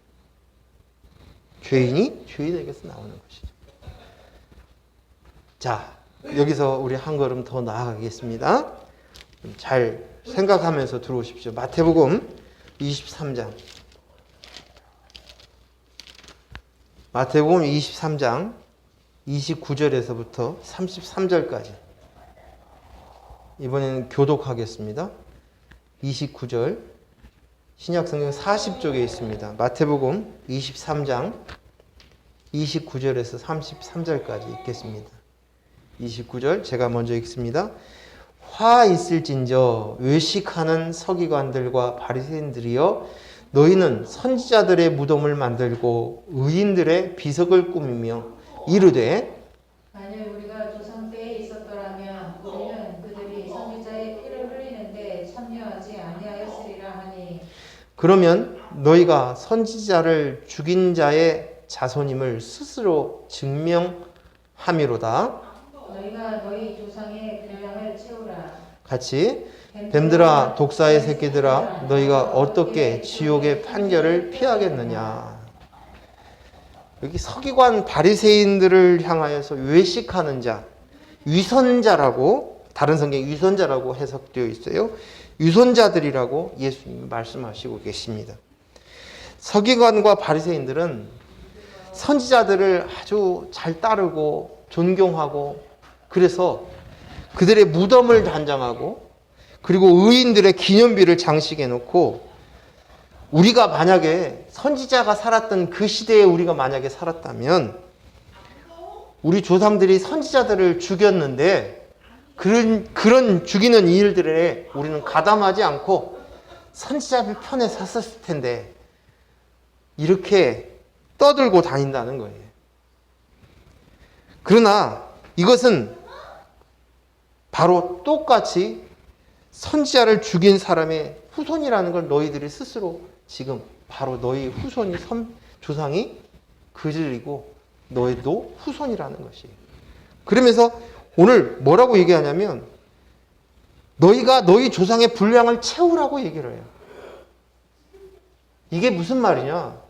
Speaker 2: 죄인이 죄인에게서 나오는 것이죠. 자, 여기서 우리 한 걸음 더 나아가겠습니다. 잘 생각하면서 들어오십시오. 마태복음 23장. 마태복음 23장 29절에서부터 33절까지. 이번에는 교독하겠습니다. 29절. 신약성경 40쪽에 있습니다. 마태복음 23장 29절에서 33절까지 읽겠습니다. 29절 제가 먼저 읽습니다. 화 있을진저 외식하는 서기관들과 바리새인들이여, 너희는 선지자들의 무덤을 만들고 의인들의 비석을 꾸미며 이르되,
Speaker 3: 만일 우리가 조상 때에 있었더라면 우리는 그들이 선지자의 피를 흘리는데 참여하지 아니하였으리라 하니.
Speaker 2: 그러면 너희가 선지자를 죽인 자의 자손임을 스스로 증명함이로다.
Speaker 3: 너희가 너희 조상의 분량을 채우라.
Speaker 2: 같이. 뱀들아 독사의 새끼들아, 너희가 어떻게 지옥의 판결을 피하겠느냐. 여기 서기관 바리새인들을 향하여서 외식하는 자, 위선자라고, 다른 성경에 위선자라고 해석되어 있어요. 위선자들이라고 예수님이 말씀하시고 계십니다. 서기관과 바리새인들은 선지자들을 아주 잘 따르고 존경하고, 그래서 그들의 무덤을 단장하고, 그리고 의인들의 기념비를 장식해 놓고, 우리가 만약에 선지자가 살았던 그 시대에 우리가 만약에 살았다면 우리 조상들이 선지자들을 죽였는데 그런 죽이는 일들에 우리는 가담하지 않고 선지자들 편에 섰을 텐데 이렇게 떠들고 다닌다는 거예요. 그러나 이것은 바로 똑같이 선지자를 죽인 사람의 후손이라는 걸 너희들이 스스로 지금 바로 너희 후손이 조상이 그들이고 너희도 후손이라는 것이에요. 그러면서 오늘 뭐라고 얘기하냐면 너희가 너희 조상의 분량을 채우라고 얘기를 해요. 이게 무슨 말이냐?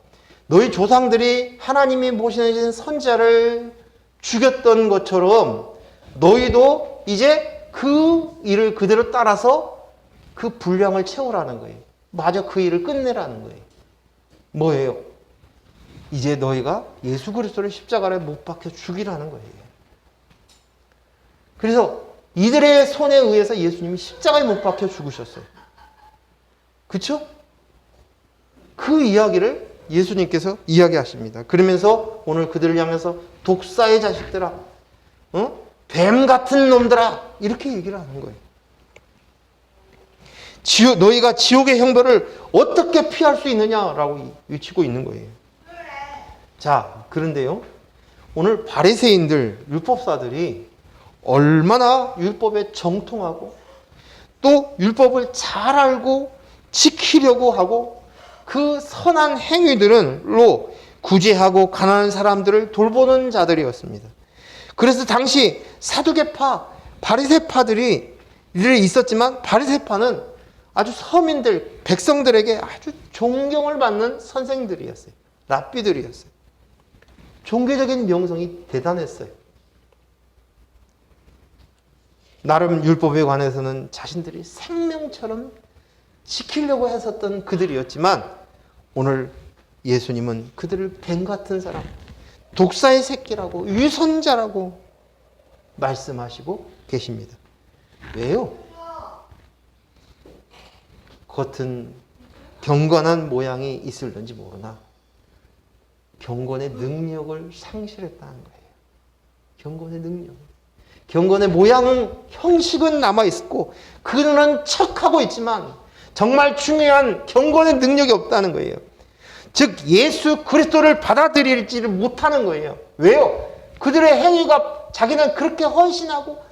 Speaker 2: 너희 조상들이 하나님이 모시는 선지자를 죽였던 것처럼 너희도 이제 그 일을 그대로 따라서 그 분량을 채우라는 거예요. 마저 그 일을 끝내라는 거예요. 뭐예요? 이제 너희가 예수 그리스도를 십자가에 못 박혀 죽이라는 거예요. 그래서 이들의 손에 의해서 예수님이 십자가에 못 박혀 죽으셨어요. 그렇죠? 그 이야기를 예수님께서 이야기하십니다. 그러면서 오늘 그들을 향해서 독사의 자식들아, 뱀 같은 놈들아, 이렇게 얘기를 하는 거예요. 너희가 지옥의 형벌을 어떻게 피할 수 있느냐라고 외치고 있는 거예요. 자, 그런데요, 오늘 바리새인들, 율법사들이 얼마나 율법에 정통하고 또 율법을 잘 알고 지키려고 하고 그 선한 행위들로 구제하고 가난한 사람들을 돌보는 자들이었습니다. 그래서 당시 사두개파, 바리새파들이 있었지만 바리새파는 아주 서민들, 백성들에게 아주 존경을 받는 선생들이었어요. 랍비들이었어요. 종교적인 명성이 대단했어요. 나름 율법에 관해서는 자신들이 생명처럼 지키려고 했었던 그들이었지만 오늘 예수님은 그들을 뱀 같은 사람, 독사의 새끼라고, 위선자라고 말씀하시고 계십니다. 왜요? 겉은 경건한 모양이 있을는지 모르나 경건의 능력을 상실했다는 거예요. 경건의 능력. 경건의 모양은, 형식은 남아있고 그는 척하고 있지만 정말 중요한 경건의 능력이 없다는 거예요. 즉 예수 그리스도를 받아들일지를 못하는 거예요. 왜요? 그들의 행위가 자기는 그렇게 헌신하고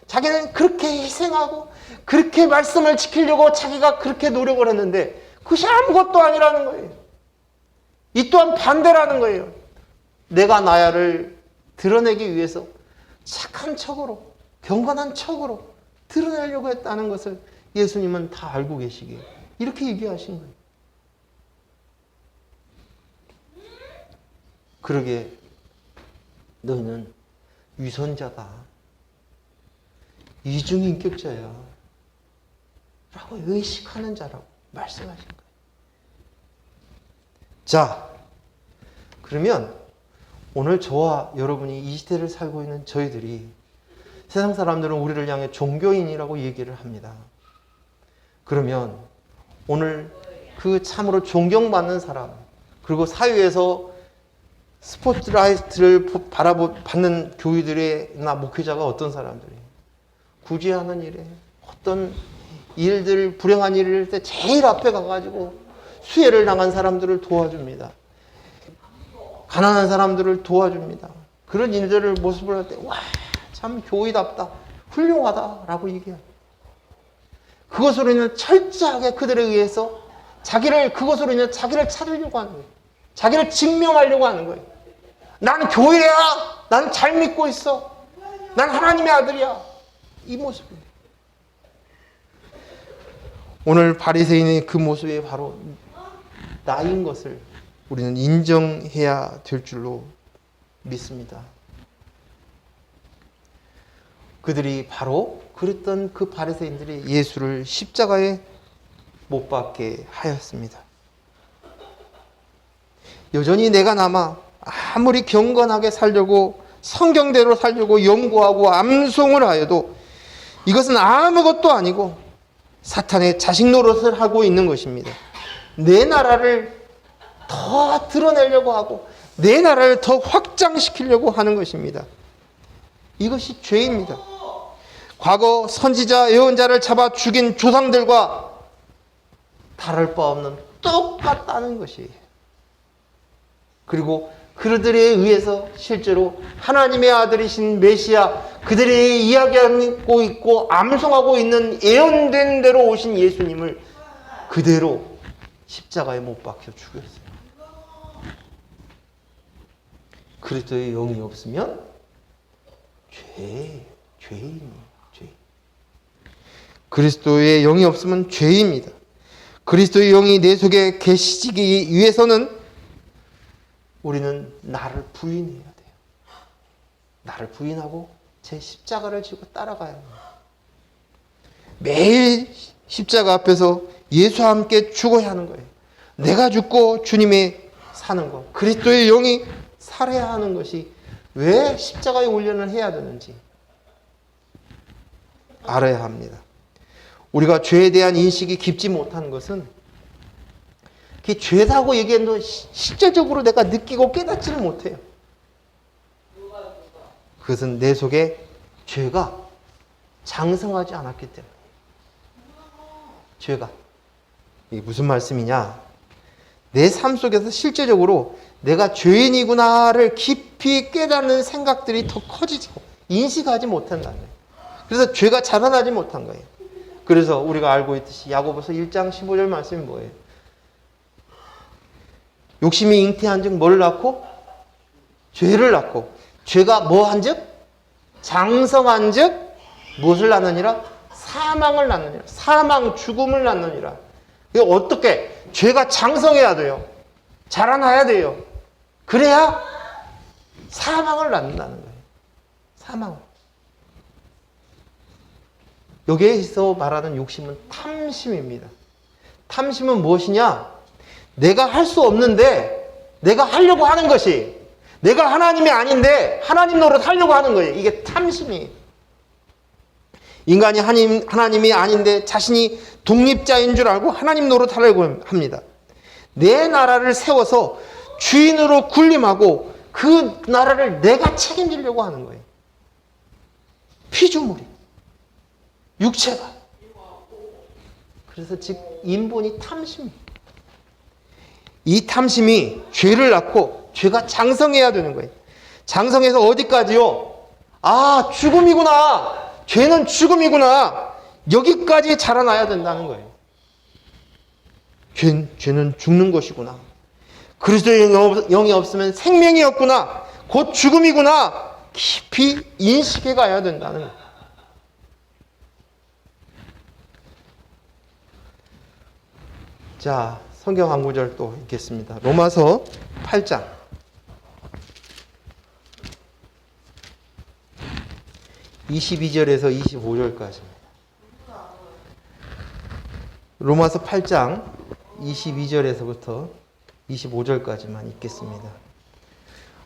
Speaker 2: 자기는 그렇게 희생하고 그렇게 말씀을 지키려고 자기가 그렇게 노력을 했는데 그것이 아무것도 아니라는 거예요. 이 또한 반대라는 거예요. 내가 나야를 드러내기 위해서 착한 척으로, 경건한 척으로 드러내려고 했다는 것을 예수님은 다 알고 계시기에 이렇게 얘기하신 거예요. 그러게 너는 위선자다, 이중인격자야 라고 의식하는 자라고 말씀하신 거예요. 자, 그러면 오늘 저와 여러분이 이 시대를 살고 있는 저희들이, 세상 사람들은 우리를 향해 종교인이라고 얘기를 합니다. 그러면 오늘 그 참으로 존경받는 사람, 그리고 사회에서 스포트라이트를 받는 교회들이나 목회자가 어떤 사람들이에요? 굳이 하는 일에 어떤 일들, 불행한 일을 할 때 제일 앞에 가가지고 수혜를 당한 사람들을 도와줍니다. 가난한 사람들을 도와줍니다. 그런 일들을 모습을 할 때 와, 참 교회답다, 훌륭하다라고 얘기해요. 그것으로 인해 철저하게 그들에 의해서 그것으로 인해 자기를 찾으려고 하는 거예요. 자기를 증명하려고 하는 거예요. 난 교회야. 난 잘 믿고 있어. 난 하나님의 아들이야. 이 모습이에요. 오늘 바리새인의 그 모습이 바로 나인 것을 우리는 인정해야 될 줄로 믿습니다. 그들이 바로 그랬던 그 바리새인들이 예수를 십자가에 못 박게 하였습니다. 여전히 내가 남아 아무리 경건하게 살려고, 성경대로 살려고 연구하고 암송을 하여도 이것은 아무것도 아니고 사탄의 자식 노릇을 하고 있는 것입니다. 내 나라를 더 드러내려고 하고 내 나라를 더 확장시키려고 하는 것입니다. 이것이 죄입니다. 과거 선지자, 예언자를 잡아 죽인 조상들과 다를 바 없는 똑같다는 것이에요. 그리고 그들에 의해서 실제로 하나님의 아들이신 메시아, 그들이 이야기하고 있고 암송하고 있는 예언된 대로 오신 예수님을 그대로 십자가에 못 박혀 죽였어요. 그리스도의 영이 없으면 죄인이에요. 죄. 그리스도의 영이 없으면 죄입니다. 그리스도의 영이 내 속에 계시기 위해서는 우리는 나를 부인해야 돼요. 나를 부인하고 제 십자가를 지고 따라가야 해요. 매일 십자가 앞에서 예수와 함께 죽어야 하는 거예요. 내가 죽고 주님이 사는 것. 그리스도의 영이 살아야 하는 것이 왜 십자가의 훈련을 해야 되는지 알아야 합니다. 우리가 죄에 대한 인식이 깊지 못한 것은 그게 죄다고 얘기해도 실제적으로 내가 느끼고 깨닫지를 못해요. 그것은 내 속에 죄가 장성하지 않았기 때문에. 죄가. 이게 무슨 말씀이냐? 내 삶 속에서 실제적으로 내가 죄인이구나를 깊이 깨닫는 생각들이 더 커지고 인식하지 못한다는 거예요. 그래서 죄가 자라나지 못한 거예요. 그래서 우리가 알고 있듯이 야고보서 1장 15절 말씀이 뭐예요? 욕심이 잉태한 즉 뭘 낳고? 죄를 낳고. 죄가 뭐 한 즉? 장성한 즉 무엇을 낳느니라? 사망을 낳느니라. 사망, 죽음을 낳느니라. 이게 어떻게? 죄가 장성해야 돼요. 자라나야 돼요. 그래야 사망을 낳는다는 거예요. 사망. 여기에서 말하는 욕심은 탐심입니다. 탐심은 무엇이냐? 내가 할 수 없는데 내가 하려고 하는 것이, 내가 하나님이 아닌데 하나님 노릇 하려고 하는 거예요. 이게 탐심이에요. 인간이 하나님이 아닌데 자신이 독립자인 줄 알고 하나님 노릇 하려고 합니다. 내 나라를 세워서 주인으로 군림하고 그 나라를 내가 책임지려고 하는 거예요. 피조물이, 육체가. 그래서 즉 인본이 탐심이에요. 이 탐심이 죄를 낳고 죄가 장성해야 되는 거예요. 장성해서 어디까지요? 아, 죽음이구나. 죄는 죽음이구나. 여기까지 자라나야 된다는 거예요. 죄는 죽는 것이구나. 그리스도의 영이 없으면 생명이 없구나. 곧 죽음이구나. 깊이 인식해 가야 된다는 거예요. 자, 성경 한 구절 또 읽겠습니다. 로마서 8장 22절에서 25절까지입니다. 로마서 8장 22절에서부터 25절까지만 읽겠습니다.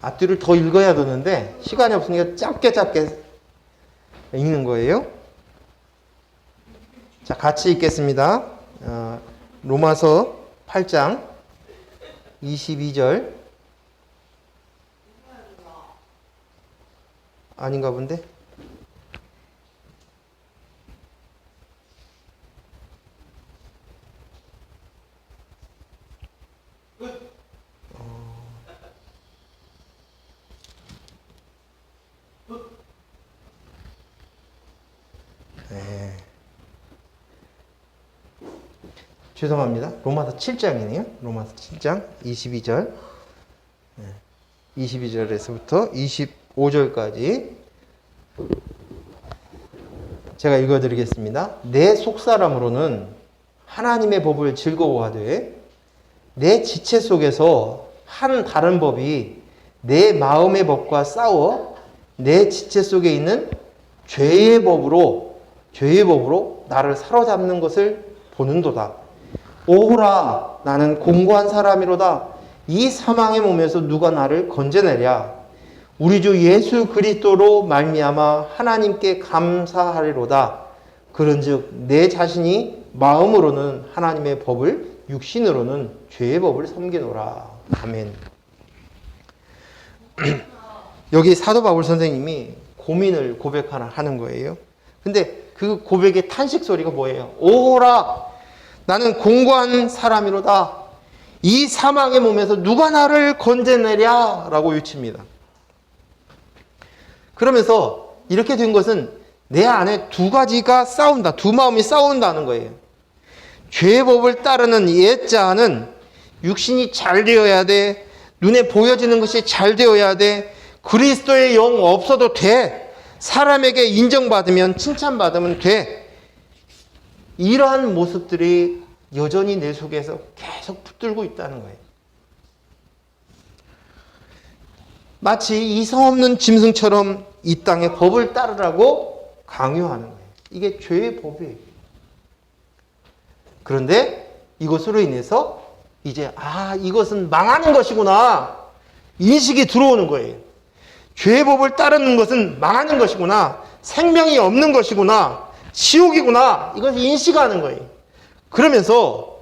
Speaker 2: 앞뒤를 더 읽어야 되는데 시간이 없으니까 짧게 읽는 거예요. 자, 같이 읽겠습니다. 로마서 8장 22절 아닌가 본데? 네. 죄송합니다. 로마서 7장이네요. 로마서 7장 22절. 22절에서부터 25절까지 제가 읽어드리겠습니다. 내 속사람으로는 하나님의 법을 즐거워하되 내 지체 속에서 한 다른 법이 내 마음의 법과 싸워 내 지체 속에 있는 죄의 법으로 나를 사로잡는 것을 보는도다. 오호라, 나는 공고한 사람이로다. 이 사망의 몸에서 누가 나를 건져내랴. 우리 주 예수 그리스도로 말미암아 하나님께 감사하리로다. 그런즉 내 자신이 마음으로는 하나님의 법을, 육신으로는 죄의 법을 섬기노라. 아멘. 여기 사도 바울 선생님이 고민을 고백하는 거예요. 근데 그 고백의 탄식 소리가 뭐예요? 오호라, 나는 공고한 사람이로다. 이 사망의 몸에서 누가 나를 건져내랴 라고 외칩니다. 그러면서 이렇게 된 것은 내 안에 두 가지가 싸운다. 두 마음이 싸운다는 거예요. 죄의 법을 따르는 옛자는 육신이 잘 되어야 돼. 눈에 보여지는 것이 잘 되어야 돼. 그리스도의 영 없어도 돼. 사람에게 인정받으면, 칭찬받으면 돼. 이러한 모습들이 여전히 내 속에서 계속 붙들고 있다는 거예요. 마치 이성 없는 짐승처럼 이 땅의 법을 따르라고 강요하는 거예요. 이게 죄의 법이에요. 그런데 이것으로 인해서 이제 이것은 망하는 것이구나 인식이 들어오는 거예요. 죄의 법을 따르는 것은 망하는 것이구나, 생명이 없는 것이구나, 지옥이구나, 이것을 인식하는 거예요. 그러면서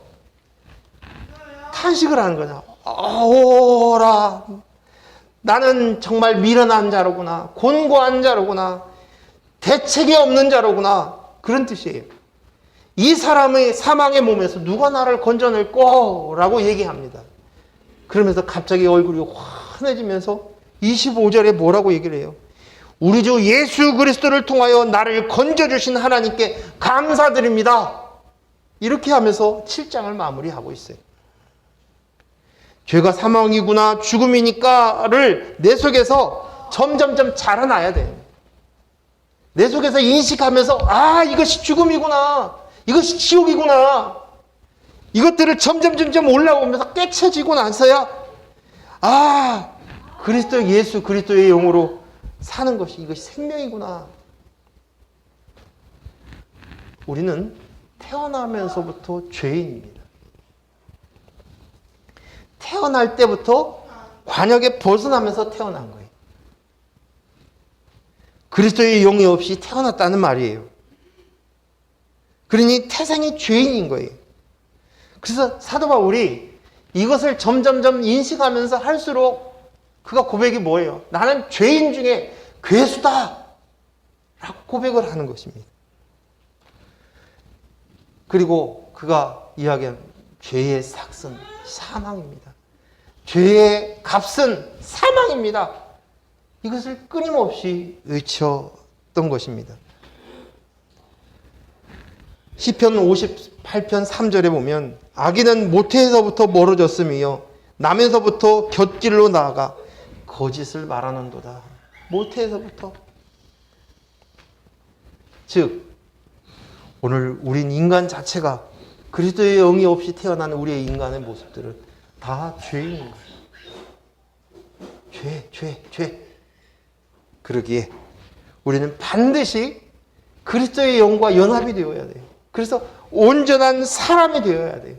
Speaker 2: 탄식을 하는 거냐. 오라, 나는 정말 미련한 자로구나, 곤고한 자로구나, 대책이 없는 자로구나, 그런 뜻이에요. 이 사람의 사망의 몸에서 누가 나를 건져낼 거라고 얘기합니다. 그러면서 갑자기 얼굴이 환해지면서 25절에 뭐라고 얘기를 해요? 우리 주 예수 그리스도를 통하여 나를 건져주신 하나님께 감사드립니다. 이렇게 하면서 7장을 마무리하고 있어요. 죄가 사망이구나, 죽음이니까를 내 속에서 점점점 자라나야 돼요. 내 속에서 인식하면서 이것이 죽음이구나, 이것이 지옥이구나, 이것들을 점점 올라오면서 깨쳐지고 나서야 그리스도 예수 그리스도의 영으로 사는 것이, 이것이 생명이구나. 우리는 태어나면서부터 죄인입니다. 태어날 때부터 관역에 벗어나면서 태어난 거예요. 그리스도의 영이 없이 태어났다는 말이에요. 그러니 태생이 죄인인 거예요. 그래서 사도 바울이 이것을 점점점 인식하면서 할수록 그가 고백이 뭐예요? 나는 죄인 중에 괴수다! 라고 고백을 하는 것입니다. 그리고 그가 이야기한 죄의 삭은 사망입니다. 죄의 값은 사망입니다. 이것을 끊임없이 외쳤던 것입니다. 시편 58편 3절에 보면 악인은 모태에서부터 멀어졌으며 남에서부터 곁길로 나아가 거짓을 말하는도다. 모태에서부터. 즉 오늘 우린 인간 자체가 그리스도의 영이 없이 태어난 우리의 인간의 모습들은 다 죄인 거예요. 죄. 그러기에 우리는 반드시 그리스도의 영과 연합이 되어야 돼요. 그래서 온전한 사람이 되어야 돼요.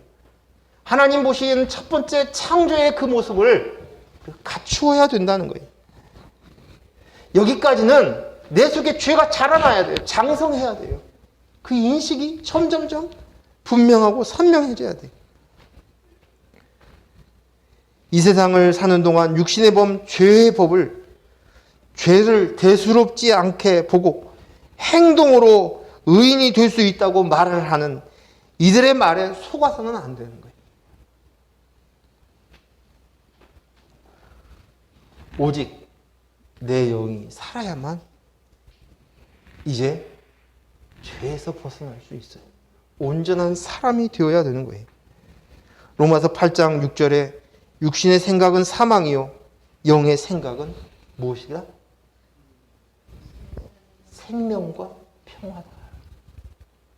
Speaker 2: 하나님 보시기에는 첫 번째 창조의 그 모습을 갖추어야 된다는 거예요. 여기까지는 내 속에 죄가 자라나야 돼요. 장성해야 돼요. 그 인식이 점점점 분명하고 선명해져야 돼요. 이 세상을 사는 동안 육신의 범, 죄의 법을 죄를 대수롭지 않게 보고 행동으로 의인이 될 수 있다고 말을 하는 이들의 말에 속아서는 안 되는 거예요. 오직 내 영이 살아야만 이제 죄에서 벗어날 수 있어요. 온전한 사람이 되어야 되는 거예요. 로마서 8장 6절에 육신의 생각은 사망이요 영의 생각은 무엇이다? 생명과 평화다.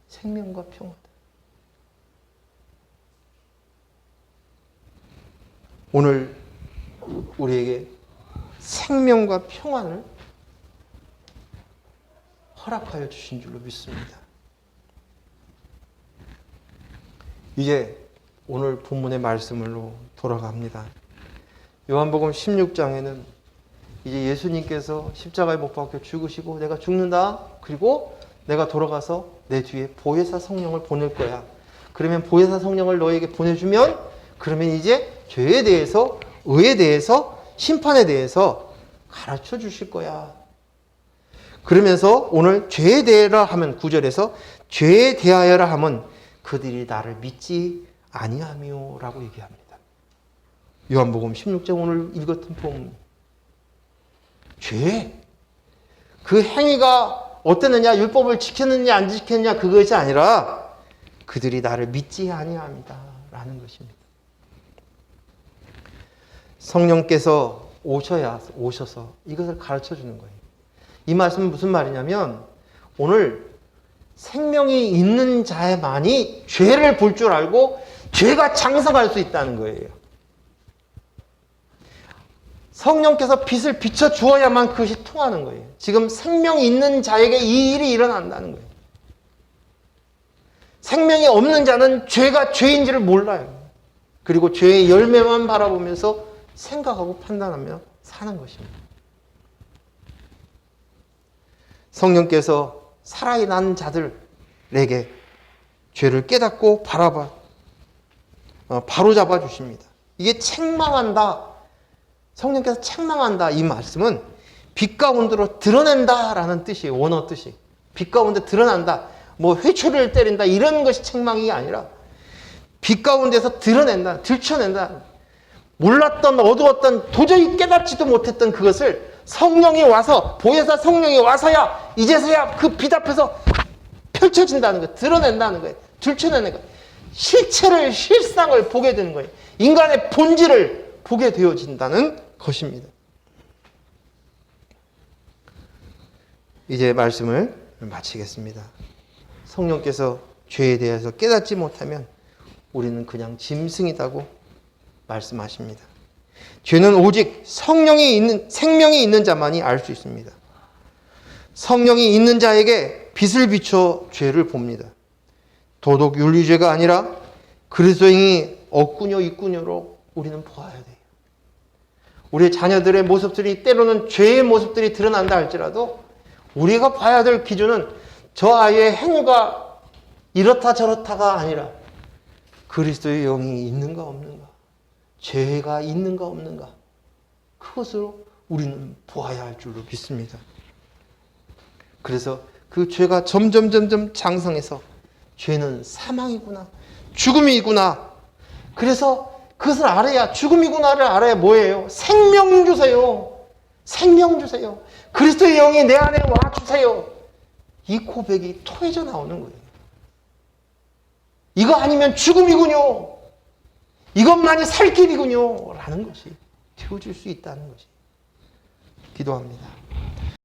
Speaker 2: 생명과 평화다. 오늘 우리에게 생명과 평안을 허락하여 주신 줄로 믿습니다. 이제 오늘 본문의 말씀으로 돌아갑니다. 요한복음 16장에는 이제 예수님께서 십자가에 못 박혀 죽으시고 내가 죽는다. 그리고 내가 돌아가서 내 뒤에 보혜사 성령을 보낼 거야. 그러면 보혜사 성령을 너에게 보내주면 그러면 이제 죄에 대해서, 의에 대해서, 심판에 대해서 가르쳐 주실 거야. 그러면서 오늘 죄에 대하여라 하면 9절에서 죄에 대하여라 하면 그들이 나를 믿지 아니하며 라고 얘기합니다. 요한복음 16장 오늘 읽었던 본문. 죄. 그 행위가 어땠느냐, 율법을 지켰느냐 안 지켰느냐 그것이 아니라 그들이 나를 믿지 아니합니다 라는 것입니다. 성령께서 오셔서 이것을 가르쳐 주는 거예요. 이 말씀은 무슨 말이냐면 오늘 생명이 있는 자만이 죄를 볼 줄 알고 죄가 장성할 수 있다는 거예요. 성령께서 빛을 비춰 주어야만 그것이 통하는 거예요. 지금 생명이 있는 자에게 이 일이 일어난다는 거예요. 생명이 없는 자는 죄가 죄인지를 몰라요. 그리고 죄의 열매만 바라보면서 생각하고 판단하며 사는 것입니다. 성령께서 살아난 자들에게 죄를 깨닫고 바로잡아 주십니다. 이게 책망한다. 성령께서 책망한다. 이 말씀은 빛 가운데로 드러낸다라는 뜻이에요. 원어 뜻이. 빛 가운데 드러난다. 뭐 회초리를 때린다. 이런 것이 책망이 아니라 빛 가운데서 드러낸다. 들춰낸다. 몰랐던, 어두웠던, 도저히 깨닫지도 못했던 그것을 성령이 와서, 보혜사 성령이 와서야 이제서야 그 빛 앞에서 펼쳐진다는 거예요. 드러낸다는 거예요. 들춰내는 거예요. 실상을 보게 되는 거예요. 인간의 본질을 보게 되어진다는 것입니다. 이제 말씀을 마치겠습니다. 성령께서 죄에 대해서 깨닫지 못하면 우리는 그냥 짐승이라고 말씀하십니다. 죄는 오직 생명이 있는 자만이 알 수 있습니다. 성령이 있는 자에게 빛을 비춰 죄를 봅니다. 도덕 윤리죄가 아니라 그리스도인이 없군요, 있군요로 우리는 보아야 돼요. 우리 자녀들의 모습들이 때로는 죄의 모습들이 드러난다 할지라도 우리가 봐야 될 기준은 저 아이의 행위가 이렇다 저렇다가 아니라 그리스도의 영이 있는가 없는가, 죄가 있는가 없는가, 그것으로 우리는 보아야 할 줄로 믿습니다. 그래서 그 죄가 점점 장성해서 죄는 사망이구나, 죽음이구나. 그래서 그것을 알아야, 죽음이구나를 알아야 뭐예요? 생명 주세요. 생명 주세요. 그리스도의 영이 내 안에 와 주세요. 이 고백이 토해져 나오는 거예요. 이거 아니면 죽음이군요. 이것만이 살 길이군요. 라는 것이 되어질 수 있다는 것이. 기도합니다.